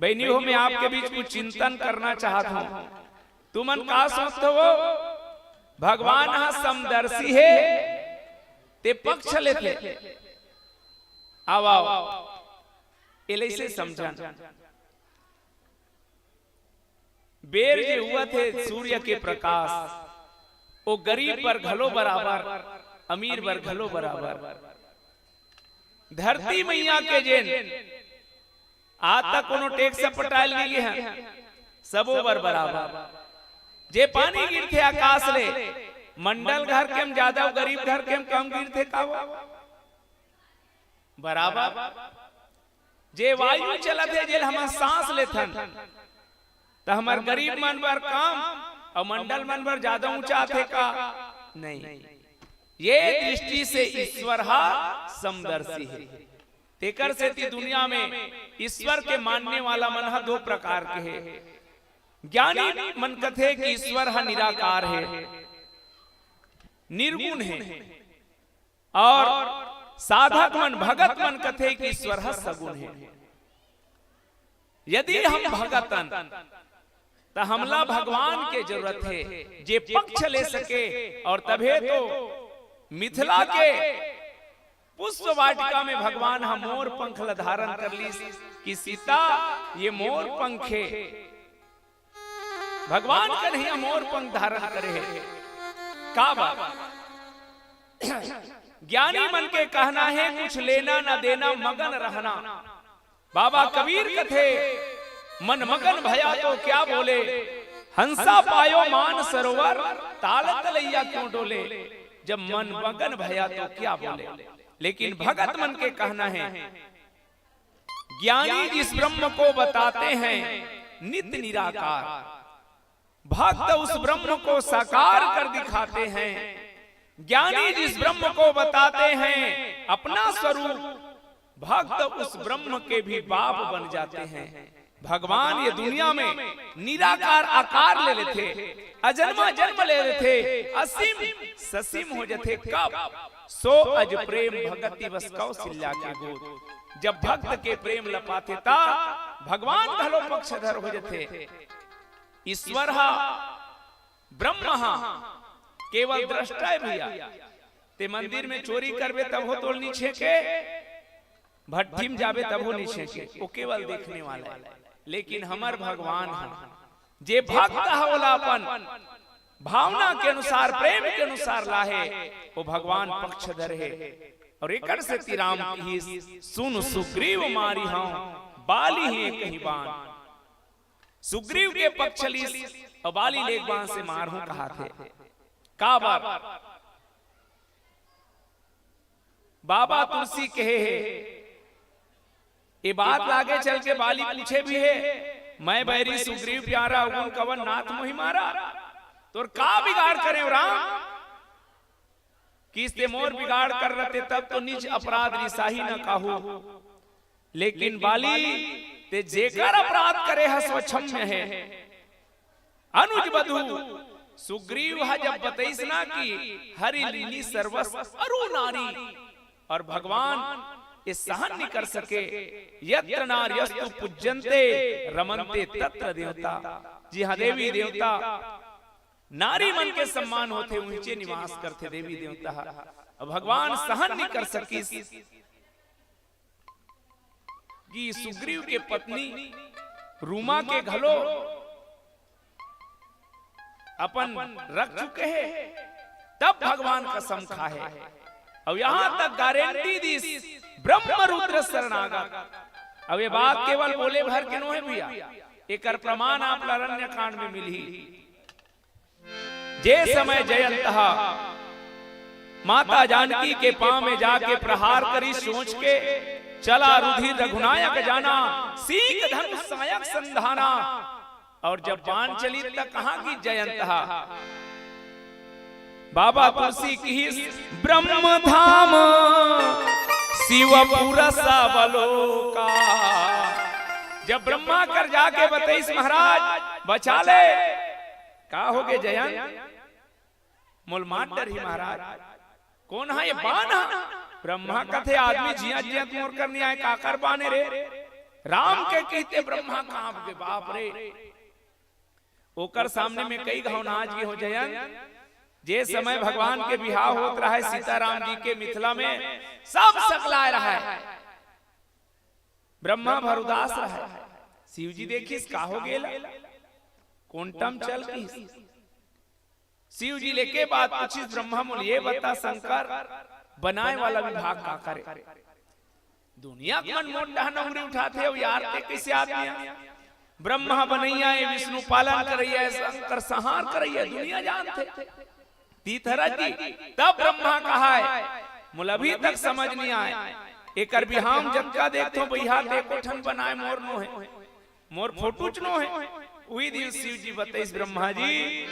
बहनी हो, मैं आपके बीच कुछ चिंतन करना चाहता हूं। तुमन का सोचते हो भगवान हा समदर्शी है ते पक्ष लेते। आओ आओ एले से समझन। बेर जे हुआ थे सूर्य के प्रकाश, वो गरीब पर घलो बराबर, अमीर पर घलो बराबर। धरती मैया के जेन आज तक कोनो टैक्स पटाल नहीं है, सबो बर बराबर। जे पानी गिरथे आकाश ले, मंडल घर के हम ज्यादा, गरीब घर के हम कम गिरथे का बराबर। जे वायु चलत है, जे हम सांस लेथन तो हमार गरीब मन बर कम और मंडल मन बर ज्यादा ऊंचा थे का नहीं। ये दृष्टि से ईश्वर हा समदर्शी है। तेकर से दुनिया में ईश्वर के मानने वाला मन हा दो प्रकार के है। ज्ञानी मन कथे कि ईश्वर हा निराकार है, निर्गुण है, और साधक मन भगत मन कथे कि ईश्वर हा सगुण है। यदि हम भगतन तो हमला भगवान के जरूरत है जे पक्ष ले सके। और तभे तो मिथिला के पुष्प वाटिका में भगवान हम मोर पंख धारण कर ली कि सीता ये मोर पंख है। भगवान कन्हैया मोर पंख धारण करे का बात। ज्ञानी मन के कहना है कुछ लेना न देना मगन रहना। बाबा कबीर कथे मन मगन भया तो क्या बोले, हंसा पायो मान सरोवर ताल तलैया क्यों डोले। जब मन मगन भया तो क्या बोले। लेकिन भगत मन के कहना है ज्ञानी जिस ब्रह्म को बताते हैं नित्य निराकार, भक्त उस ब्रह्म को साकार कर दिखाते हैं। ज्ञानी जिस ब्रह्म को बताते हैं अपना स्वरूप, भक्त उस ब्रह्म के भी बाप बन जाते हैं। भगवान ये दुनिया में निराकार आकार ले लेते, अजन्मा जन्म ले लेते, असीम ससीम हो जाते। कब सो अज प्रेम भगति बस कौशल्या के गोद। जब भक्त के प्रेम लपाते ता भगवान भलो पक्षधर हो जाते। ईश्वर हा ब्रह्म हा केवल दृष्टा है भैया। ते मंदिर में चोरी करबे तब हो तोल नीचे के, भट्टी में जाबे तब हो नीचे के, वो केवल देखने वाला है। लेकिन हमार भगवान है जे भक्त होला अपन भावना के अनुसार, प्रेम के अनुसार लाहे, वो भगवान पक्षधर है। और एक से तिराम की सुन सुग्रीव मारी हूं बाली ही कहीं बाण। सुग्रीव के पक्ष ली और बाली लेक बाण से मारहूं कहा थे का बाबा। बाबा तुलसी कहे है ये बात आगे चल के बाली पूछे भी है, मैं बैरी सुग्रीव प्यारा उन कवन नाथ मोहि मारा। तो का बिगाड़ करे राम, किसते मोर बिगाड़ कर रहे तब तो निज अपराध निसाही न काहू। लेकिन बाली ते जेकर अपराध करे है स्वच्छम्य है। अनुज बधु सुग्रीव है जब बतईस ना कि हरि लीली सर्वस्व अरु नारी, और भगवान ये सहन नहीं कर सके। यत्र नार्यस्तु पूज्यन्ते रमन्ते तत्र देवता। जी हाँ, देवी देवता नारी मन के सम्मान होते, ऊंचे निवास करते देवी देवता। भगवान सहन नहीं कर सकी कि सुग्रीव के पत्नी रूमा के घलो अपन रख चुके हैं, तब भगवान कसम खाए। और यहां तक गारंटी दी ब्रह्म रुद्र शरणागत। अब ये बात केवल बोले भर के नो है भैया, एक प्रमाण आप अरण्य कांड में मिली। जे समय जयंतहा माता जानकी के पांव में जाके प्रहार करी, सोच के चला रुधिर रघुनायक जाना, सीख धर्म सहायक संधाना। और जब बाण चली तक कहां की जयंतहा बाबा तुलसी की ब्रह्म धाम शिवपुर सबलोका। जब ब्रह्मा कर जाके बतेईस महाराज बचा ले, का हो गए जयंत मोल माटर ही महाराज कौन है ये बाण? ब्रह्मा कथे आदमी जिया जिया मोर करनी आए काकर बाने रे। राम के कहते ब्रह्मा कांप के बाप रे। ओकर सामने में कई घाव नाच गए हो जयंत। जे समय भगवान के बिहार होत रहा है सीताराम जी के मिथिला में, सब सकलाए रहा है, ब्रह्मा भर उदास रहा है। शिव जी देखिस का हो गेला, कोंटम चल की। शिव जी लेके बात पूछी ब्रह्मा मोल ये बता शंकर बनाए वाला विभाग का करे? दुनिया मन मोटा नौकरी उठाते हो यार, ते कैसे आदमी? ब्रह्मा बनैया है, विष्णु पालन करैया, शंकर संहार करैया, दुनिया जानते तीर्थराज जी। तब ब्रह्मा कहा है मोल अभी तक समझ नहीं आए, एक बिहाम जनका देखो भैया देखो ठन बनाए मोर नो है, मोर फोटो चनो है। वही दिन शिव जी बताइस ब्रह्मा जी,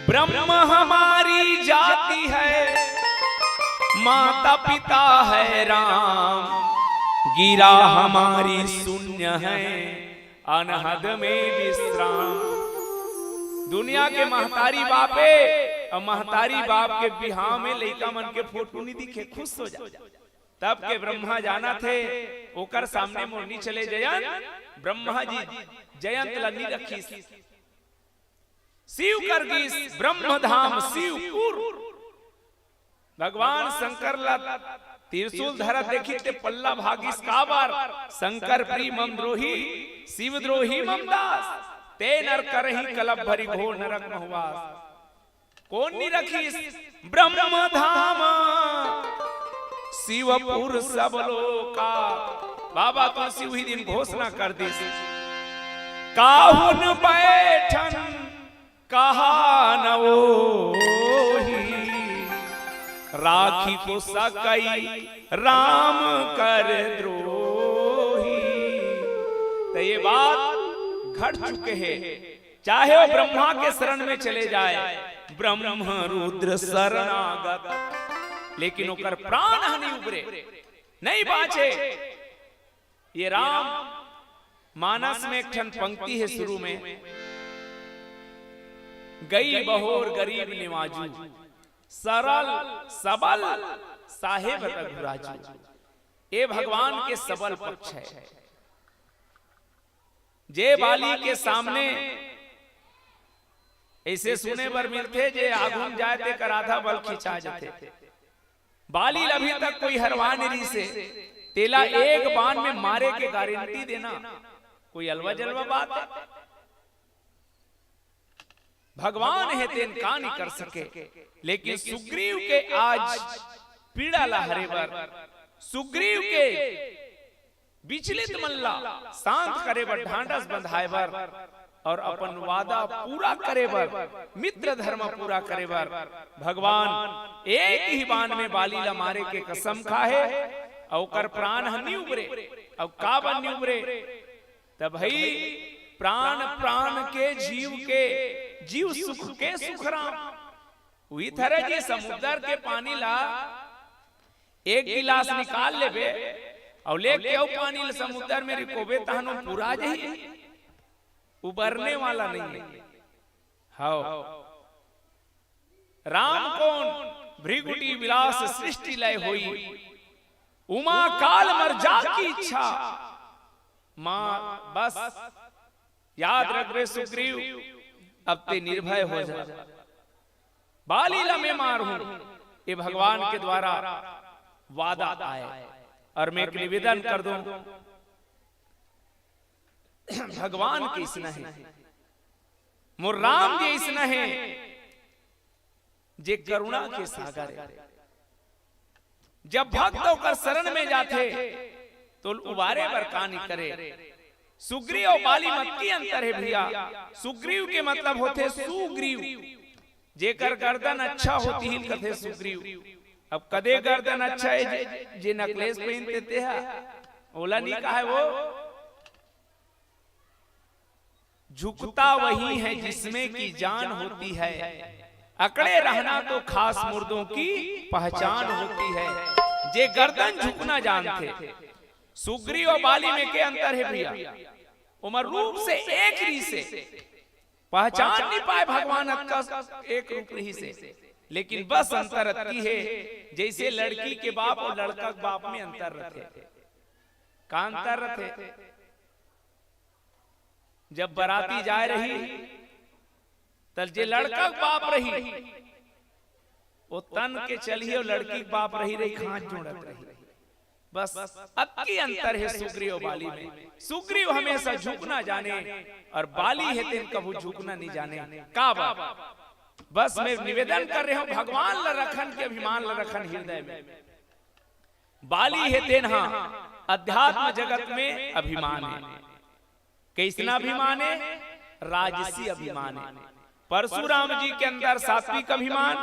ब्रह्म हमारी जाति है, माता पिता है राम, गिरा हमारी शून्य है, अनहद में विश्राम। दुनिया के महतारी बापे और महतारी बाप के बिहार में लड़का मन के फोटो नहीं दिखे, खुश हो जा। तब के ब्रह्मा जाना थे ओकर सामने मोरनी चले जयंत। ब्रह्मा जी जयंत लनी रखी शिव करगीस ब्रह्म धाम शिवपुर। भगवान शंकर ला त्रिशूल धरा देखी ते पल्ला भागिस काबार, शंकर प्री मम द्रोही शिव द्रोही मम दास, ते नर करही कलब भरी घोर नरक महवास। कौन नहीं रखीस ब्रह्म धाम शिवपुर सब लोका। बाबा तुलसी वही दिन घोषणा कर दी, काहुन बैठन कहा न वोही, राखी को सकई राम कर द्रोही। तो ये बात घट चुके हैं, चाहे वो ब्रह्मा के शरण में चले जाए, ब्रह्म रुद्र शरणागत, लेकिन ओकर प्राण हानि उबरे नहीं बाचे। ये राम मानस में एक ठन पंक्ति है शुरू में, गई बहोर गरीब निवाजू, सरल सबल साहेब रघुराजू। ये भगवान के सबल पक्ष है। जे बाली के सामने ऐसे सुने बर मिलते जे आगुन जाते कर आधा बल खिंचा जाते। बाली अभी तक कोई हरवा नहीं से, तेला एक बाण में मारे के गारंटी देना कोई अलवा जलवा बात है? भगवान है तेन का नहीं कर सके। लेकिन सुग्रीव के आज पीड़ा ला हरे बर, सुग्रीव के विचलित मल्ला शांत करे बर, ढांढस बंधाए बर और अपन वादा पूरा करे बर, मित्र धर्म पूरा करे बर भगवान एक ही बाण में बाली ला मारे के कसम खाए और कर प्राण हनी उबरे। और का बनी उबरे? तब भाई प्राण प्राण के जीव सुख के सुखराम। वही तरह जी समुद्र के पानी ला एक गिलास निकाल लेबे और लेके आओ पानी समुद्र में रिकोबे तहनो पूरा जही, उबरने वाला नहीं है। हाउ राम कौन भृगुटी विलास सृष्टि लय होई, उमा काल मर जा की इच्छा। मां बस याद रख रे सुग्रीव, अब ते निर्भय हो जा, बाली ला मैं मारूं। ये भगवान के द्वारा वादा आए। और मैं एक निवेदन कर दूं, भगवान की स्नेह मोर राम जी ऐसा है जे करुणा के सागर है। जब भक्त होकर शरण में जाते तो उबारे बरकानी करे। सुग्रीव और बाली मत की अंतर है भैया। सुग्रीव के मतलब होते सुग्रीव, जेकर गर्दन अच्छा होती ही कथे सुग्रीव। अब कदे गर्दन अच्छा है जे नकलेस पहन देते हैं, ओला नहीं कहा है वो। झुकता वही है जिसमें की जान होती है, अकड़े रहना तो खास मुर्दों की पहचान होती है। जे गर्दन झुकना जानते। सुग्रीव और बाली में के अंतर है भैया। उमर रूप से एक ही से पहचान नहीं पाए भगवान का एक रूप ही से, लेकिन बस अंतर अति है जैसे लड़की के बाप और लड़का के बाप में अंतर रखे। का अंतर रखे? जब बराती जा रही तब जे लड़का के बाप रही वो तन के चलिए और लड़की के बाप रही खांच जोड़त रही। बस अति अंतर है सुग्रीव बाली में। सुग्रीव हमेशा झुकना जाने और बाली है तेन कभी झुकना नहीं जाने। का बाप बस मैं निवेदन कर रहा हूं, भगवान ल रखन के अभिमान ल रखन हृदय में। बाली है तेन हाँ अध्यात्म जगत में अभिमान है। कैसना अभिमान है? राजसी अभिमान है। परशुराम जी के अंदर सात्विक अभिमान,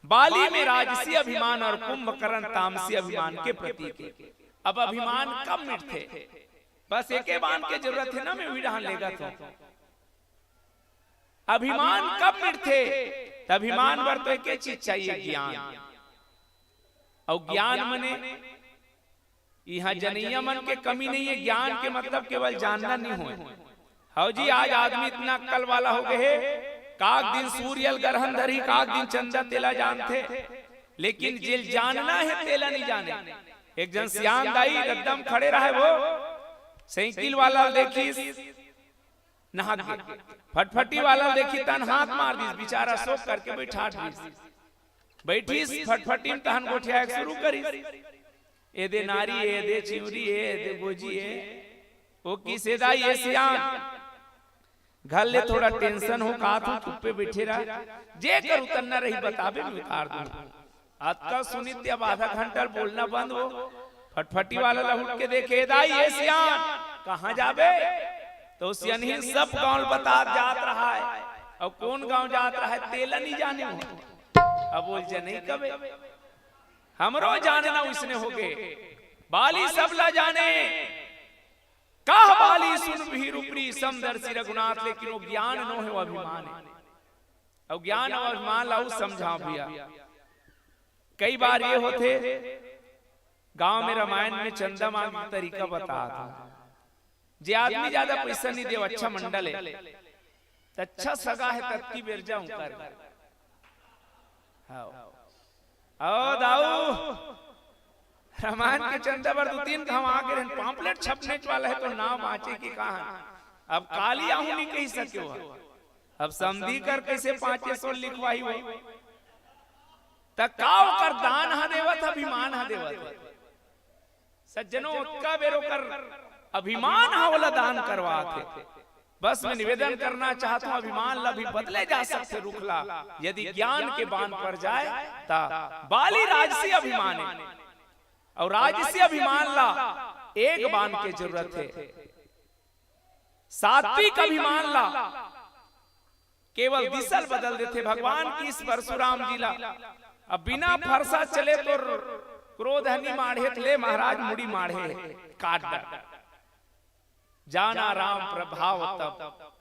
बाली में राजसी अभिमान और कुंभकर्ण तामसी अभिमान के प्रतीक है। अब अभिमान कब मिटते? बस एक बान की जरूरत है ना, मैं विधान लेगा तो अभिमान कब मिटते? अभिमान पर तो एक चीज चाहिए, ज्ञान। और ज्ञान मने यहाँ जनैया मन के कमी नहीं है। ज्ञान के मतलब केवल जानना नहीं हो। हाँ जी, आज आदमी इतना अक्ल वाला हो गए, काक दिन सूर्यल ग्रहण धरी, काक दिन चंद्र तेला जानते, लेकिन जेल जानना है तेला नहीं जाने। एक जन सियान दाई एकदम खड़े रहे, वो साइकिल वाला देखी नहा फटफटी वाला देखी तन हाथ मार दी, बेचारा सोच करके बैठा बैठी फटफटी में तहन गोठिया शुरू करी। ए दे नारी ए दे चिवरी ए दे बोजी ए ओ किसे दाई ए सियान घर ले थोड़ा टेंशन हो का तू चुप पे बैठे रहा, जे कर उतरना रही बताबे मैं उतार दूं। आज का सुनित अब आधा घंटा बोलना बंद हो। फटफटी वाला लहुट के देखे दाई ए सियान कहां जाबे, तो सियान ही सब गांव बता जात रहा है। और कौन गांव जात रहा है तेला नहीं जाने हो। अब बोल जे नहीं कबे हमरो जानना उसने हो गए। बाली सब ला जाने कह बाली सुन भी रूपरी समदर्शी रघुनाथ, लेकिन वो ज्ञान नो है, वो अभिमान है। और ज्ञान और अभिमान लाऊ समझा भैया। कई बार ये होते गांव में रामायण में चंदा मांगने का तरीका बता था। जे आदमी ज्यादा पैसा नहीं दे, अच्छा मंडल है, अच्छा सगा है, तत्की बेर जाऊं कर आओ दाऊ रामायण के चंदा पर 2-3 घाव आगे पाम्पलेट छपने वाला है तो नाम बाँचे की कहा। अब काली आहू नहीं कही सके हो। अब समझी कर कैसे 500 लिखवाई हो तकाव कर दान हा देवत अभिमान हा देवत। सज्जनों उत्का बेरो कर अभिमान हा वाला दान करवाते। बस मैं निवेदन करना चाहता हूँ, अभिमान ला भी बदले जा सकते रुखला यदि ज्ञान के बान पर जाए ता। बाली राजसी अभिमान है और राजसी अभिमान ला एक बान की जरूरत है। सात्विक अभिमान ला केवल दिशल बदल देते। भगवान की इस परशुराम जी ला अब बिना फरसा चले तो क्रोध हनी माढ़े ले महाराज मुड़ी माढ़े काट जाना राम प्रभाव तब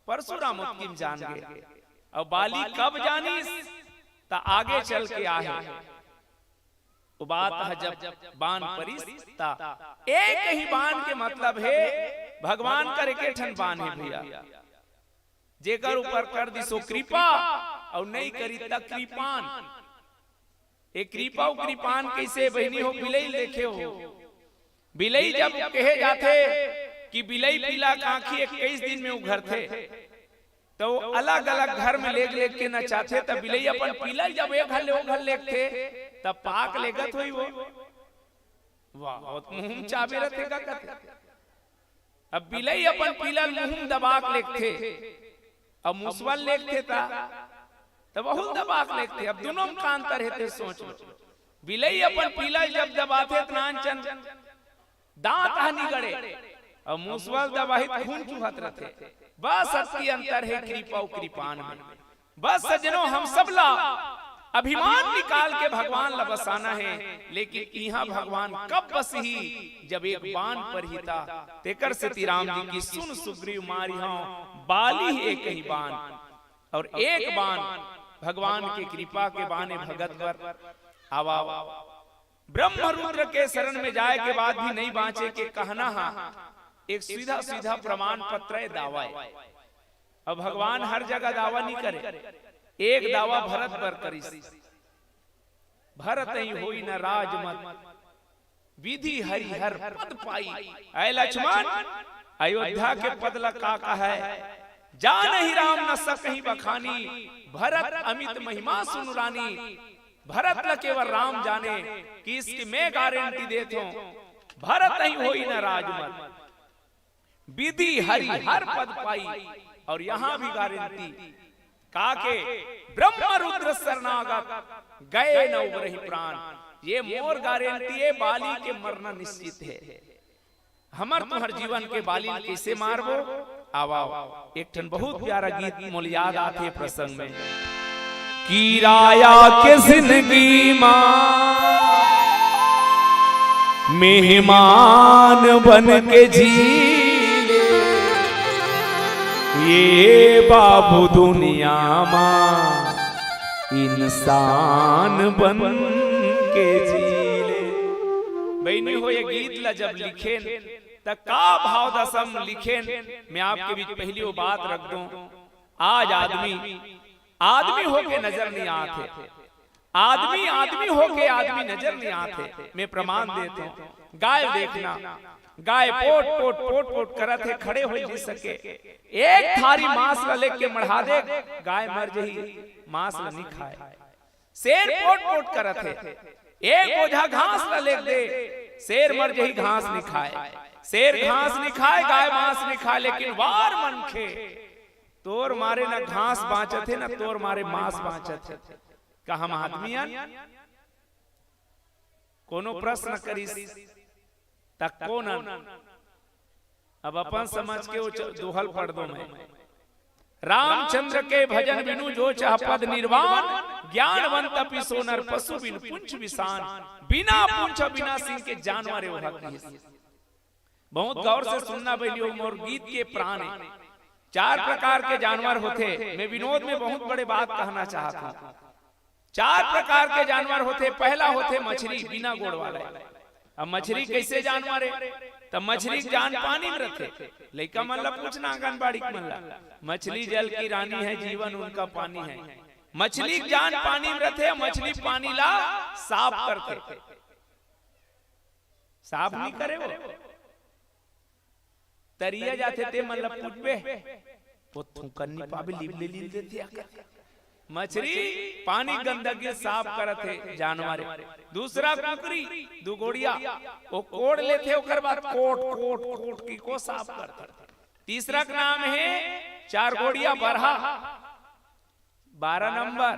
परशुराम उत्कीम जान गए। और बाली कब जानी ता आगे चल के आए। बात है जब बाण परिस्ता एक ही बाण के मतलब है भगवान कर के ठन बाण है भैया। जेकर ऊपर कर दी सो कृपा और नहीं करी तक कृपान। एक कृपा कृपान कैसे बहनी हो बिलई देखे हो। बिलई जब कहे जाते कि बिलई पीला कांखी 21 दिन में उघर थे तो अलग अलग घर में लेग के न चाहते तब बिलई अपन पीला जब एक घर ले वो घर लेग थे तब पाक लेगत हुई वो वाह मुंह चाबे रहते का कहते। अब बिलई अपन पीला मुंह दबाक लेग थे अब मुसवल लेखते था तो बहुत दबाक लेखते। अब दोनों में का अंतर है सोच लो। बिलई अपन पीला जब दबाते नानचन दांत हानि गड़े और मुसवल दबाही खून चुहत रहते। बस असली अंतर है कृपा और कृपान में। बस सज्जनों हम सब ला अभिमान निकाल के भगवान ला बसाना है, लेकिन यहाँ भगवान कब बस ही जब एक बाण पर ही था। तेकर से राम जी की सुन सुग्रीव मारी हूं बाली एक ही बाण, और एक बाण भगवान की कृपा के बाने भगत पर आवा। ब्रह्म रुद्र के शरण में जाए के बाद भी नहीं बांचे के कहना हा एक सीधा सीधा प्रमाण पत्र है, दावा है। अब भगवान हर जगह दावा नहीं करे, एक दावा भरत पर करी। भरत ही होई न राजमत विधि हरिहर पद पाई। ऐ लक्ष्मण अयोध्या के पद लका है, जा नहीं राम न सकहीं बखानी। भरत अमित महिमा सुन रानी, भरत न केवल राम जाने कि इसकी मैं गारंटी देता हूं। भरत ही होई न राजमत विधि हरिहर पद पाई। और यहां भी गारंटी काके ब्रह्म रुद्र शरणागत गए न उबरहि प्राण। ये मोर गारंटी है, बाली के मरना निश्चित है। हमर तुहर जीवन के बाली कैसे मारबो आवाओ। एक ठन बहुत प्यारा गीत मोल याद आते प्रसंग में। किराया के जिंदगी मां मेहमान बन के जी ये बाबू दुनिया मां इंसान बन के जीले। बहनी हो ये गीत ला जब लिखे तब का भाव दसम लिखे। मैं आपके बीच पहली वो बात रख दूं, आज आदमी होके नजर नहीं आते। आदमी होके आदमी नजर नहीं आते। मैं प्रमाण देता हूं, गाय देखना, गाय पोट करत है, खड़े हो नहीं सके। एक थारी मांस ला लेके मढ़ा दे, गाय मर जही, मांस ला नहीं खाए। शेर पोट करत है, एक बोझा घास ला ले दे, शेर मर जही, घास नहीं खाए। शेर घास नहीं खाए, गाय मांस नहीं खाए, लेकिन वार मन खे तोर मारे ना घास बाँचत है ना तोर मारे मांस बाँचत है। का हम आदमियन कोनो प्रश्न करी तक कौन अब अपन समझ के वो दोहल पढ़ दो। मैं रामचंद्र के भजन बिनु जो चाह पद निर्वाण, ज्ञानवंत अपि सोनर पशु बिन पुंछ विसान। बिना पुंछ बिना सिंह के जानवर बहुत गौर से सुनना बलियो। मोर गीत के प्राण है। 4 प्रकार के जानवर होते। मैं विनोद में बहुत बड़े बात कहना चाहता हूं। 4 प्रकार के जानवर होते। पहला होते मछली, बिना गोड़ वाला। अब मछली कैसे जानवर है? तब मछली जान पानी में रहते। लइका मतलब पूछना आंगनबाड़ी मतलब मछली जल की रानी है, जीवन उनका पानी है। मछली जान पानी में रहते, मछली पानी ला साफ करते। साफ नहीं करे वो तरिया जाते थे, मतलब पूछबे वो थूकनी पाबे लील देते। मछली पानी गंदगी साफ करत है जानवर। दूसरा कुकरी, दुगोड़िया वो कोड़ लेते, ओकर बाद कोट की को साफ करते। तीसरा का नाम है 4 गोड़िया बरहा, 12 नंबर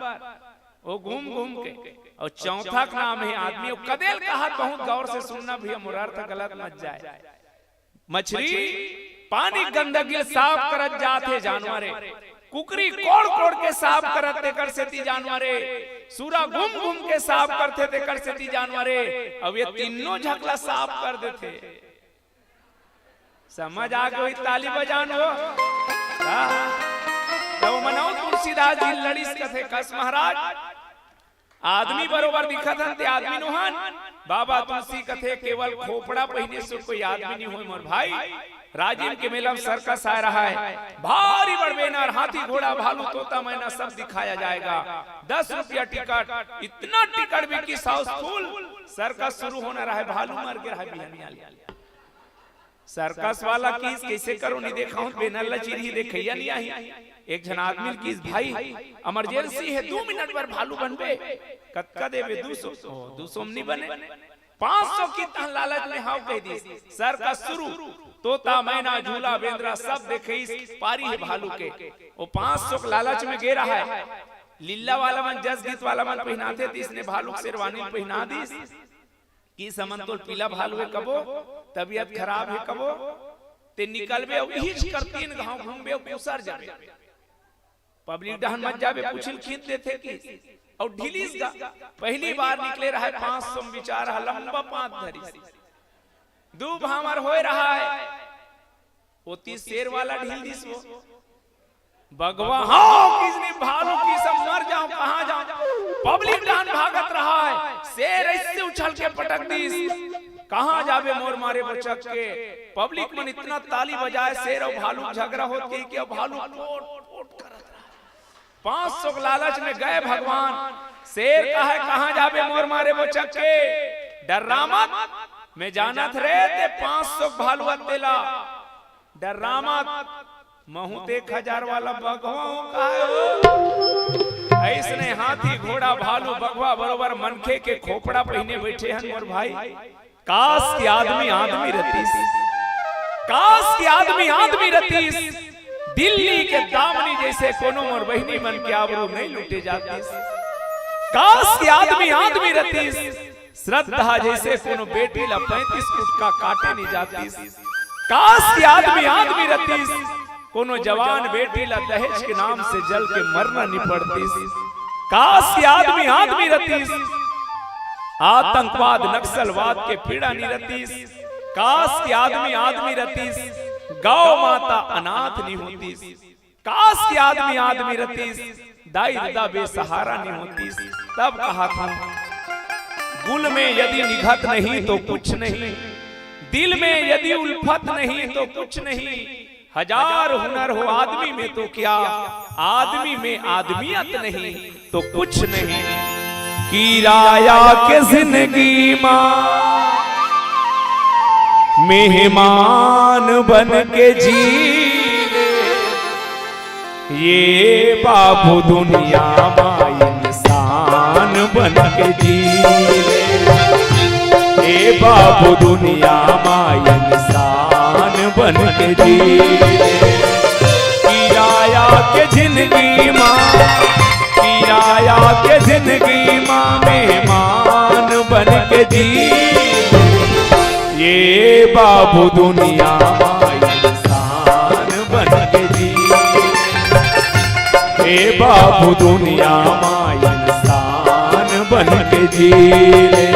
वो घूम के। और चौथा का नाम है आदमी। कदेल कहा बहुत गौर से सुनना भैया, मुरार गलत मत जाए। मछली पानी गंदगी साफ करत जाते जानवरे। कुकरी कोड़ के साफ करते कर सेती जानवरे। सूरा घूम के साफ करते थे कर सेती जानवरे। अब ये तीनों झकला साफ कर देते। समझ आ गई? ताली बजान हो तो मनाओ। तुलसीदास जी लड़ीस कथे कस महाराज आदमी बरोबर दिखत हन ते आदमी नोहन। बाबा तुलसी कथे केवल खोपड़ा पहने से कोई आदमी नहीं हो। मोर भाई राजीव के मेला में सर्कस आ रहा है। भारी बड़बेनर, हाथी घोड़ा भालू तोता मैना सब दिखाया जाएगा। 10 रुपया टिकट। इतना टिकट भी कि हाउसफुल। सर्कस शुरू होना रहा है, भालू मर गया है बिहानी। सर्कस वाला किस कैसे करो नहीं देखा हूं। बेनर चिरी देखैया नहीं आई। एक जन आदमी की भाई इमरजेंसी है, 2 मिनट पर भालू बनबे कतका देवे 200 नहीं बने। 500 की तहन लालच में हाव कह दी। सर का शुरू तोता मैना झूला बेंद्रा सब देखे पारी है भालू के। वो 500 लालच में गे रहा है। लीला वाला मन जस गीत वाला मन पहनाते थे, इसने भालू शेरवानी पहना दी कि समन तो पीला भालू है कबो, तबीयत खराब है कबो, ते निकलबे हिच करतीन गांव घूमबे पूसर जाबे, पब्लिक डहन मत जाबे पुछिल खींच देते की और ढीलीस गा। पहली बार निकले रहा है 500 विचार लंबा पांच धरी दूब हमार हो रहा है। वो 30 शेर वाला ढील दिस वो भगवा हाँ किसने भालू की सब मर जाओ कहां जाओ। पब्लिक डान भागत रहा है, शेर ऐसे उछल के पटक दिस कहां जाबे मोर मारे बचक के। पब्लिक में इतना ताली बजाए, शेर और भालू झगड़ा होती कि भालू पोट करत रहा। 500 लालच में गए भगवान। शेर का है कहां जाबे मोर मारे बचक के, डर्रा मत मैं जानत रे ते 500 भालू अतेला, डर्रा मत महू ते 1000 वाला बगवा का है। ऐसने हाथी घोड़ा भालू बगवा बरोबर मनखे के खोपड़ा पहने बैठे हैं मोर भाई। काश की आदमी आदमी रतीस, काश की आदमी आदमी रतीस, दिल्ली के दामनी जैसे कोनो मोर बहनी मन के आबरू नहीं लूटे जाती। काश की आदमी आदमी रतीस, श्रद्धा जैसे कोनो बेटी ला 35 फुट का काटे नहीं जाती। काश की आदमी आदमी रतीस, कोनो जवान बेटी ला दहेज के नाम से जल के मरना नहीं पड़ती। काश की आदमी आदमी रतीस, आतंकवाद नक्सलवाद के पीड़ा नहीं रतीस। काश की आदमी आदमी रतीस, गौ माता अनाथ नहीं होती। काश की आदमी आदमी रतीस, दाई दादा बेसहारा नहीं होती। तब कहा था गुल में यदि निघत नहीं तो कुछ नहीं, दिल में यदि उल्फत नहीं तो कुछ नहीं। 1000 हुनर हो आदमी में तो क्या, आदमी में आदमियत नहीं तो कुछ नहीं। किराया के जिंदगी मां मेहमान बन के जी ले, ये बाबू दुनिया में इंसान बन के जी ले, ये बाबू दुनिया में इंसान बन के जी ले। किराया के जिंदगी मां, किराया के जिंदगी मां मेहमान बन के जी, ये बाबू दुनिया में इंसान बन के जी, ये बाबू दुनिया में इंसान बन के जी ले।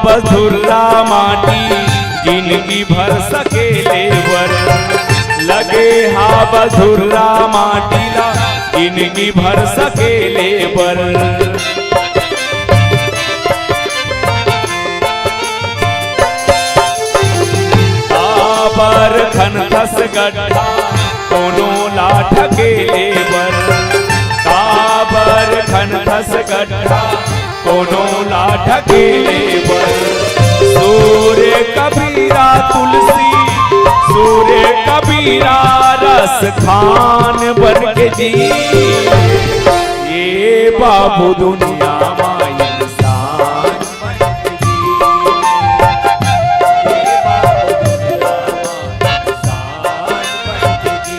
बधुर्रा माटी जिंदगी भर सके लेवर, लगे हा बधुर्रा माटी ला जिंदगी भर सके लेवर। काबर खन खस गड्ढा कोनो लाठ के लेवर, काबर खन खस गड्ढा कोनो लाठ के लेवर। सूर्य कबीरा तुलसी, सूर्य कबीरा रस खान बन के जी, ये बाबू दुनिया में इंसान बन के जी, ये बाबू दुनिया में इंसान बन के जी।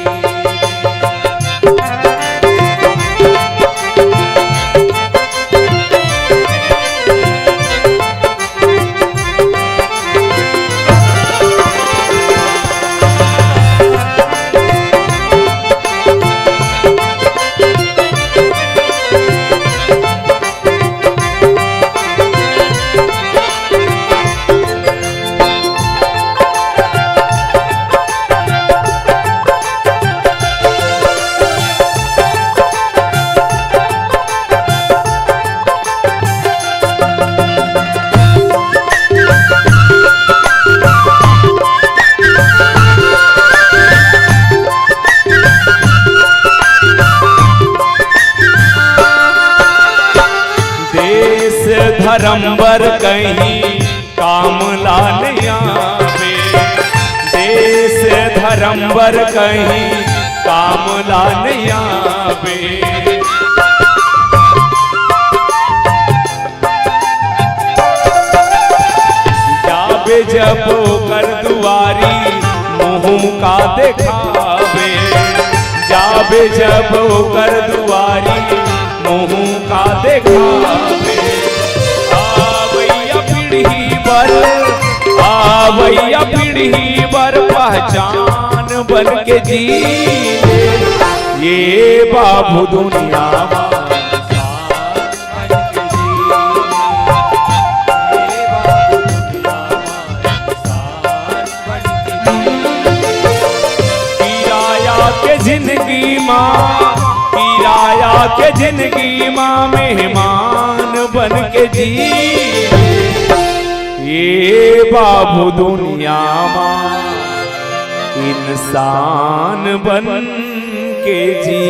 धरम्बर कहीं काम लाने आवे, देश धरम्बर कहीं काम लाने आवे। जाबे जब कर दुआरी मुँह का दिखावे, जाबे जब कर दुआरी मुँह का दिखावे। आवैया पीढ़ी बर, आवैया पीढ़ी बर पहचान बन के जी, ये बाबू दुनिया जिंदगी माँ, किराया के जिंदगी माँ मेहमान बन के जी, ये बाबू दुनिया माँ इंसान बन के जी।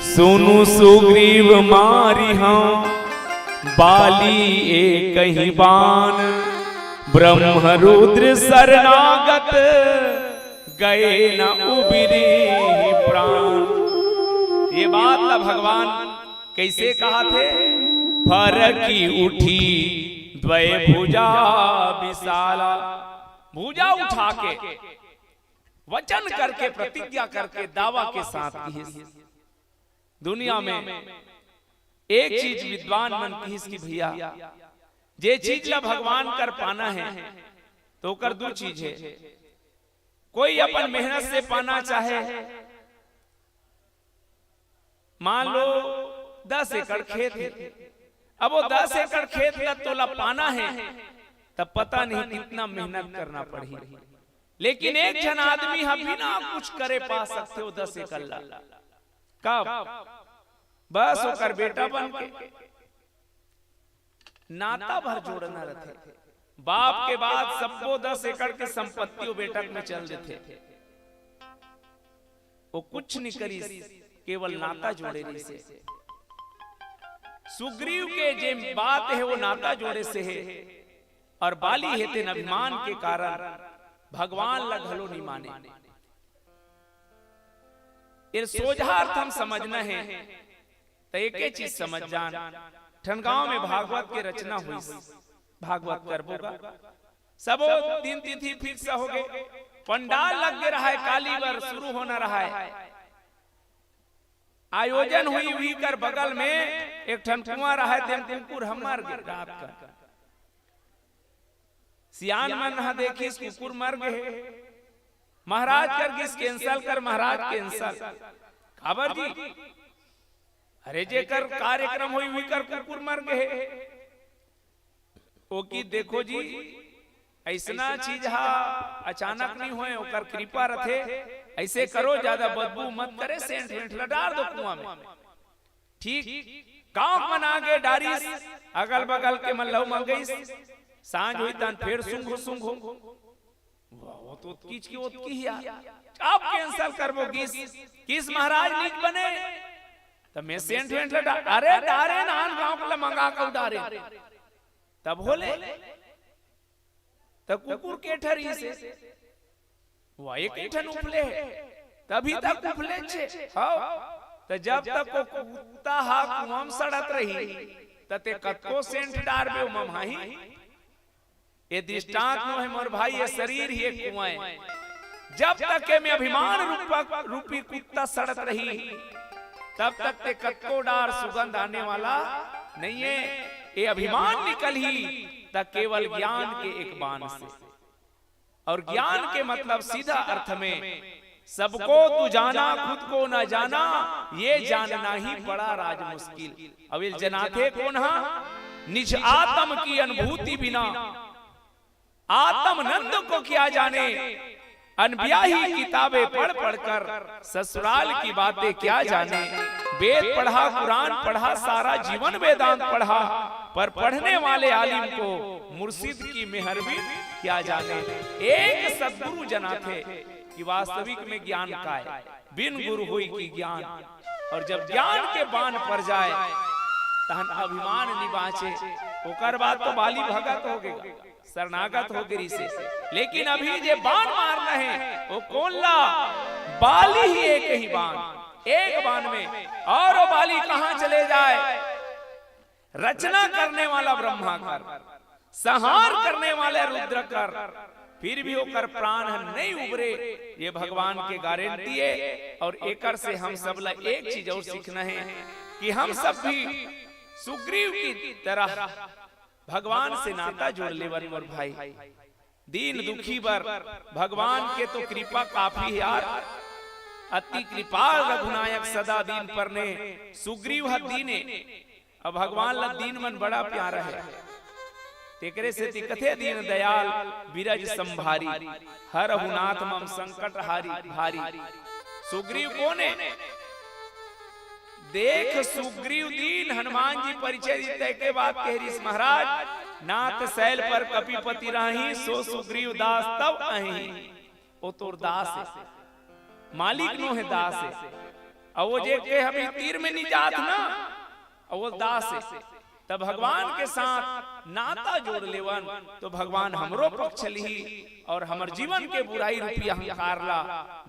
सुनु सुग्रीव मारी हम बाली एक ही बान, ब्रह्म रुद्र शरणागत गए न उबिरे प्राण। ये बात ला भगवान कैसे कहा थे? फरकी उठी द्वय भुजा विशाला, भुजा उठा के वचन करके प्रतिज्ञा करके दावा के साथ की। दुनिया में एक चीज विद्वान मन की भैया, जे चीज ला भगवान कर पाना है तो कर दो चीज है। कोई अपन मेहनत से पाना चाहे, मान लो 10 एकड़ खेत है, अब वो 10 एकड़ खेत ला तोला पाना है तब पता नहीं कितना मेहनत करना पड़ी। लेकिन एक जन आदमी हम बिना कुछ करे पा सकते हो 10 एकड़ ला। कब? बस ओकर बेटा बन के नाता भर जोड़ना रहते। बाप के बाद सबको 10 एकड़ के संपत्ति वो बेटक में चल देते, वो कुछ नहीं करी, केवल नाता जोड़े रही से। सुग्रीव के जे बात है वो नाता जोड़े से है, और बाली है तेन अभिमान के कारण भगवान लगलो नहीं माने। ये सोझा अर्थ हम समझना है तो एक चीज समझ जान, ठनगांव में भागवत की रचना हुई, भागवत करबोगा सबो दिन तिथि फिक्स हो गए, पंडाल लग रहा है, काली वर शुरू होना रहा है। आयोजन हुई कर बगल में एक ठन कुआं रहा है, तेन कुकुर हमार रात का सियान मन रहा, देखी कुकुर मर गए। महाराज कर गिस कैंसल कर, महाराज कैंसल खबर जी, अरे जे कर कार्यक्रम हुई कर कुकुर मर गए। ओ की देखो जी ऐसा चीज हा अचानक नहीं होए, ओकर कृपा रथे। ऐसे करो, ज्यादा बदबू मत करे, सेंट वेंट डाल दो कुआं में। ठीक गांव मन आगे डारिस, अगल बगल के मन लव मल गई। सांझ हुई तन फिर सुंघो सुंघो, वो तो कीच की ओत की हिया, आप कैंसल करबो गिस किस महाराज नीच बने तब मैं सेंट वेंट डाल, अरे डारे नान गांव के मंगा के डारे तब होले तब कुकुर के ठरी से वो एक ठन उपले तभी तक उपले छे। हां तो जब तक को कुत्ता हा कुआं सड़त रही तते कतको सेंट डारबे ममहाही। ये दृष्टांत नो है मोर भाई, ये शरीर ही एक कुआं है। जब तक के में अभिमान रूपी कुत्ता सड़त रही तब तक ते कतको डार सुगंध आने वाला नहीं है। ये अभिमान निकल ही तक केवल ज्ञान के एक बाण से, और ज्ञान के मतलब सीधा अर्थ में सबको तू जाना खुद को न जाना, ये जानना ही बड़ा राज मुश्किल। अब ये जनाते कौन हा? निज आत्म की अनुभूति बिना आत्मनंद को क्या जाने, अनब्याही किताबें पढ़ पढ़कर ससुराल की बातें क्या जाने। वेद पढ़ा, कुरान पढ़ा, सारा जीवन वेदांत पढ़ा, पर पढ़ने वाले आलिम को मुर्शिद की मेहरबी क्या जाने। एक सद्गुरु जना थे कि वास्तविक में ज्ञान का है, बिन गुरु हुई की ज्ञान। और जब ज्ञान के बाण पर जाए तहन अभिमान निबाचे। ओकर बाद तो बाली भगत हो गए, शरणागत हो गई से। लेकिन अभी जे बाण मारना है वो कौन ला? बाली ही एक बाण, एक बाण में। और वो बाली कहां चले जाए? रचना करने वाला ब्रह्मा कर, संहार करने वाले रुद्र कर, फिर भी होकर प्राण नहीं उबरे। ये भगवान के गारंटी है। और एकर से हम सब ला एक चीज और सीखना है कि हम सब भी सुग्रीव की तरह भगवान से नाता जोड़ ले मोर भाई। दीन दुखी बर भगवान के तो कृपा काफी है यार। अति कृपाल रघुनायक सदा दीन पर ने, सुग्रीव ह दीने। अब भगवान ला दीन मन बड़ा प्यारा है। तेकरे से कथे दीन दयाल बिरज संभारी, हर हुनाथ मम संकट हारी भारी। सुग्रीव कौन है? देख सुग्रीव दीन हनुमान जी परिचय देते के बाद कह महाराज, नाथ शैल पर कपिपति राही, सो सुग्रीव दास तब अहि। ओ तोर दास है, मालिक नो है दास है। और वो जे के हमें तीर में नहीं जात ना, और वो दास है। तब भगवान के साथ नाता जोड़ लेवन तो भगवान हमरो पक्ष ली और हमर जीवन के बुराई रूपी अहंकार ला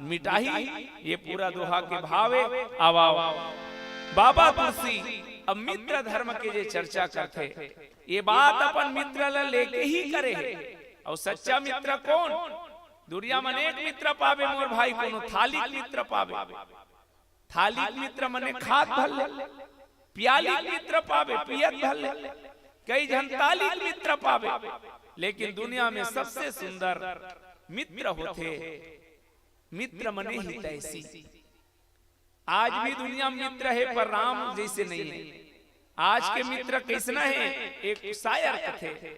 मिटाही। ये पूरा दोहा के भावे आवा बाबा तुलसी अब मित्र धर्म के जे चर्चा करते, ये बात अपन मित्र ला लेके ही करे। और सच्चा मित्र कौन? दुनिया में अनेक मित्र पावे मोर भाई, कोनो थालिक मित्र पावे। थालिक मित्र मने खात भल, प्यालिक मित्र पावे पियत भल, कई जन तालिक मित्र पावे। लेकिन दुनिया में सबसे सुंदर मित्र होते मित्र मने हितैषी। आज भी दुनिया में मित्र है पर राम जैसे नहीं है। आज के मित्र कैसना है? एक शायर कथे,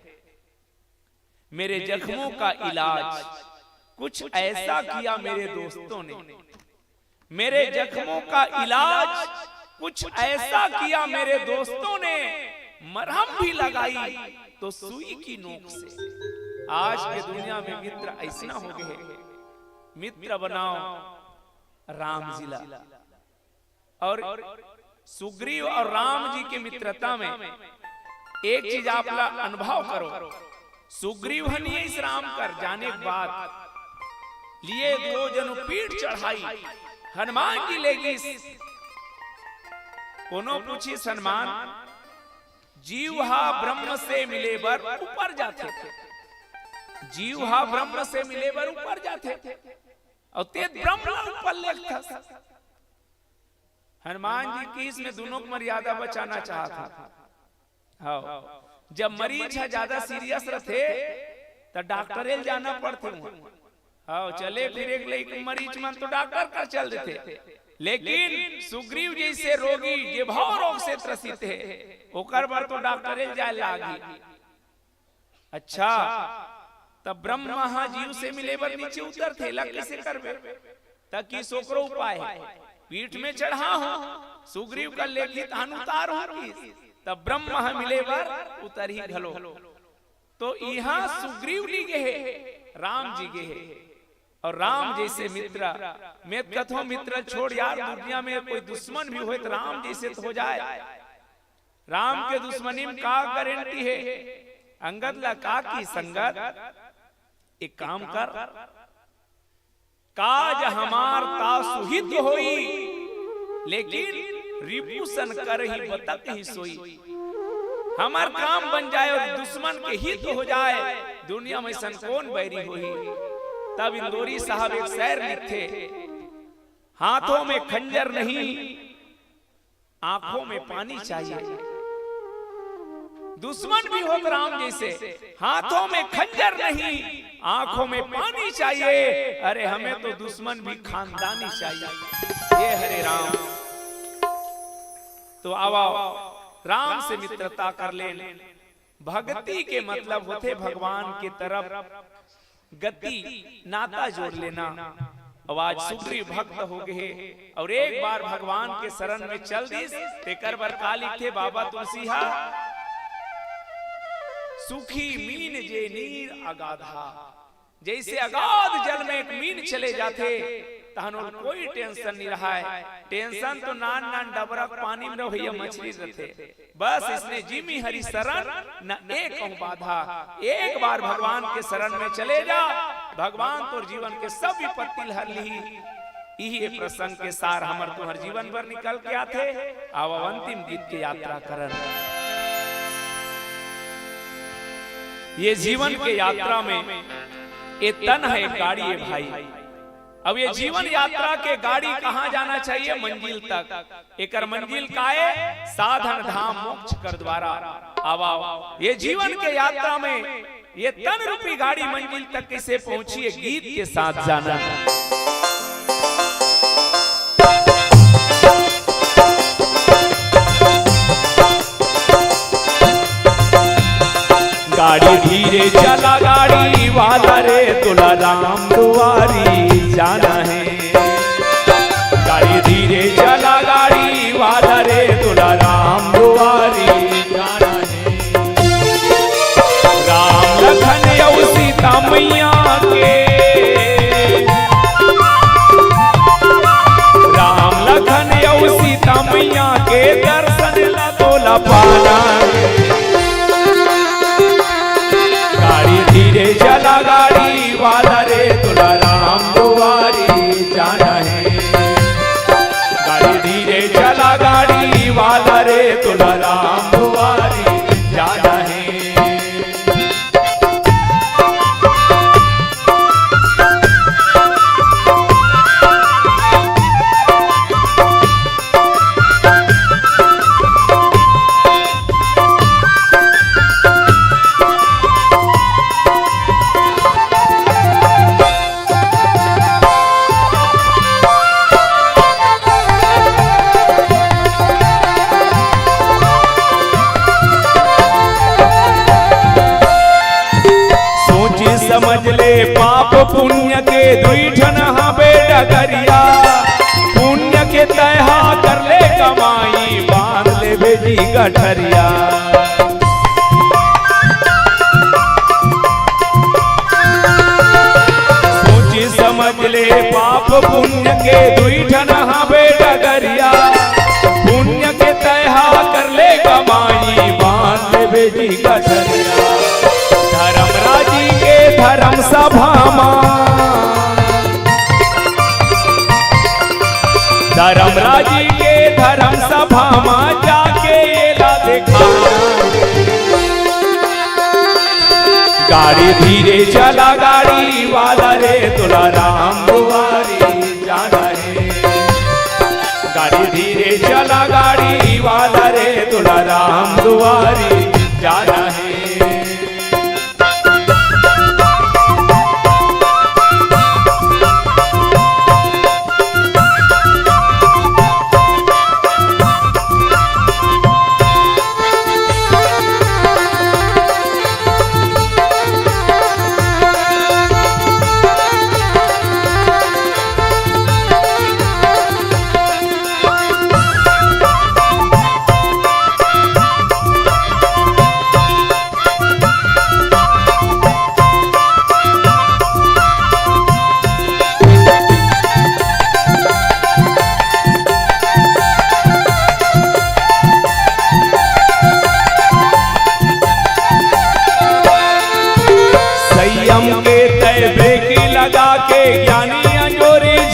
मेरे जख्मों का इलाज कुछ ऐसा किया मेरे दोस्तों ने। मेरे जख्मों का इलाज कुछ ऐसा किया मेरे दोस्तों ने, मरहम भी लगाई तो सुई की नोक से। आज के दुनिया में मित्र ऐसा हो गए। मित्र बनाओ राम जिला। और सुग्रीव और राम जी के मित्रता में एक चीज आप अनुभव करो। सुग्रीव हनिये इस राम कर जाने के बाद लिए दो जन पीठ चढ़ाई, हनुमान जी लेगी। कोनो पूछी सन्मान, जीव हा ब्रह्म से मिले बर ऊपर जाते थे। जीव हा ब्रह्म से मिले बर ऊपर जाते थे और ते ब्रह्म ऊपर लेता। हनुमान जी की इसमें दोनों को मर्यादा बचाना चाहता था। हाँ, जब मरीज है ज्यादा सीरियस रहते तो डॉक्टर जाना पड़ते। हाँ, चले फिरे मरीज मन तो डॉक्टर का चल देते। लेकिन सुग्रीव जैसे रोगी जे भाव रोग से त्रसित है, ओकर बार तो डॉक्टर जाए लागी। अच्छा, तब ब्रह्म महाजीव से मिले बर नीचे उतर थे, लग कैसे करबे? ताकि सोकरो उपाय है, पीठ में चढ़ा हो सुग्रीव का लेखित अनुतार हो, तब ब्रह्म मिले बर उतर ही घलो। तो यहाँ सुग्रीव जी गे है, राम जी गे है। और राम जैसे मित्र, मैं कथो मित्र छोड़ यार, दुनिया में कोई दुश्मन भी हो तो राम जैसे तो हो जाए। राम के दुश्मनी में का गारंटी है? अंगद ला का की संगत। एक काम कर, काज हमार ता सुहित होई, लेकिन रिपुसन कर ही बतक ही सोई। हमार काम बन जाए और दुश्मन के हित हो जाए, दुनिया में सन कौन बैरी होई। तब इंदौरी साहब एक शेर लिखे, हाथों में खंजर नहीं आंखों में पानी चाहिए। दुश्मन भी हो राम जैसे, हाथों में खंजर नहीं आंखों में पानी चाहिए। अरे हमें तो दुश्मन भी खानदानी चाहिए। ये हरे राम। तो आओ राम से मित्रता कर ले। भक्ति के मतलब होते भगवान के तरफ गति, नाता जोड़ लेना। आवाज सुग्रीव भक्त हो गए और एक बार भगवान के शरण में चल दी। तेकर बर का लिखे बाबा तुलसीहा, सुखी मीन जे नीर अगाधा। जैसे अगाध जल में एक मीन चले जाते तहन और कोई टेंशन नहीं रहा है। टेंशन तो नान नान डबरक पानी में भैया मछली रहते, बस इसने जिमी हरि शरण न एक बाधा। एक बार भगवान के शरण में चले जा, भगवान तो जीवन के सब विपत्ति हर ली। यही प्रसंग के सार हमर तुहर जीवन भर निकल के आते। अब अंतिम गीत की यात्रा करन। ये जीवन के यात्रा में ये तन है गाड़ी है भाई। अब ये जीवन यात्रा के गाड़ी कहाँ जाना चाहिए? मंजिल तक। एकर मंजिल का है साधन धाम मोक्ष कर द्वारा। अब ये जीवन के यात्रा में ये तन रूपी गाड़ी मंजिल तक कैसे पहुंची है? गीत के साथ जाना। गाड़ी धीरे चला गाड़ी वाला रे, तुला राम दुआरी जाना है। गाड़ी धीरे चला गाड़ी वाला रे, तुला राम दुआरी जाना है। राम लखन यौ सीता मैया के, राम लखन यौ सीता मैया के दर्शन ला तोला पाना। गाड़ी धीरे चला गाड़ी वाला रे, तुला राम दुआरी जाना है। गाड़ी धीरे चला गाड़ी वाला रे, तुला राम दुआरी जाना है। समझ ले पाप पुण्य के दुईठन हबे डगरिया। पुण्य के तहा कर ले कमाई, बांध ले भेजी गठरिया। सोची समझ ले पाप पुण्य के दुईठन हबे डगरिया। पुण्य के तहा कर ले कमाई, बांध ले भेजी गठरिया। धर्मराजी के धर्म सभा धर्मराजी के धर्म सभा में जाके ला देखा। गाड़ी धीरे चला गाड़ी वाला रे, तुला राम दुआरी जाना है। गाड़ी धीरे चला गाड़ी वाला रे, तुला राम दुआरी जाना है।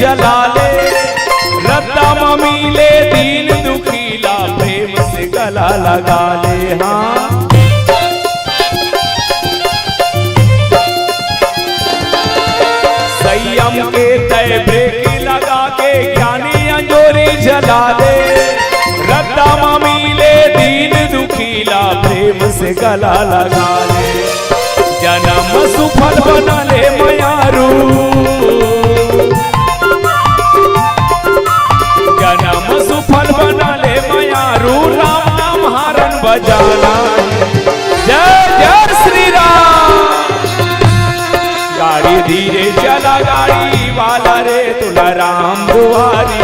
जला ले रत्ता ममीले दीन दुखीला, प्रेम से गला लगा ले। हाँ संयम के तय ब्रेक लगा के ज्ञानी अंजोरी जला ले। रत्ता ममीले दीन दुखीला, प्रेम से गला लगा ले। जन्म सुफल बना ले मयारू, जन्म सुफल बना ले मयारू। राम नाम हारन बजाना। जय जय श्री राम। गाड़ी धीरे चला गाड़ी वाला रे, तुला राम दुआरी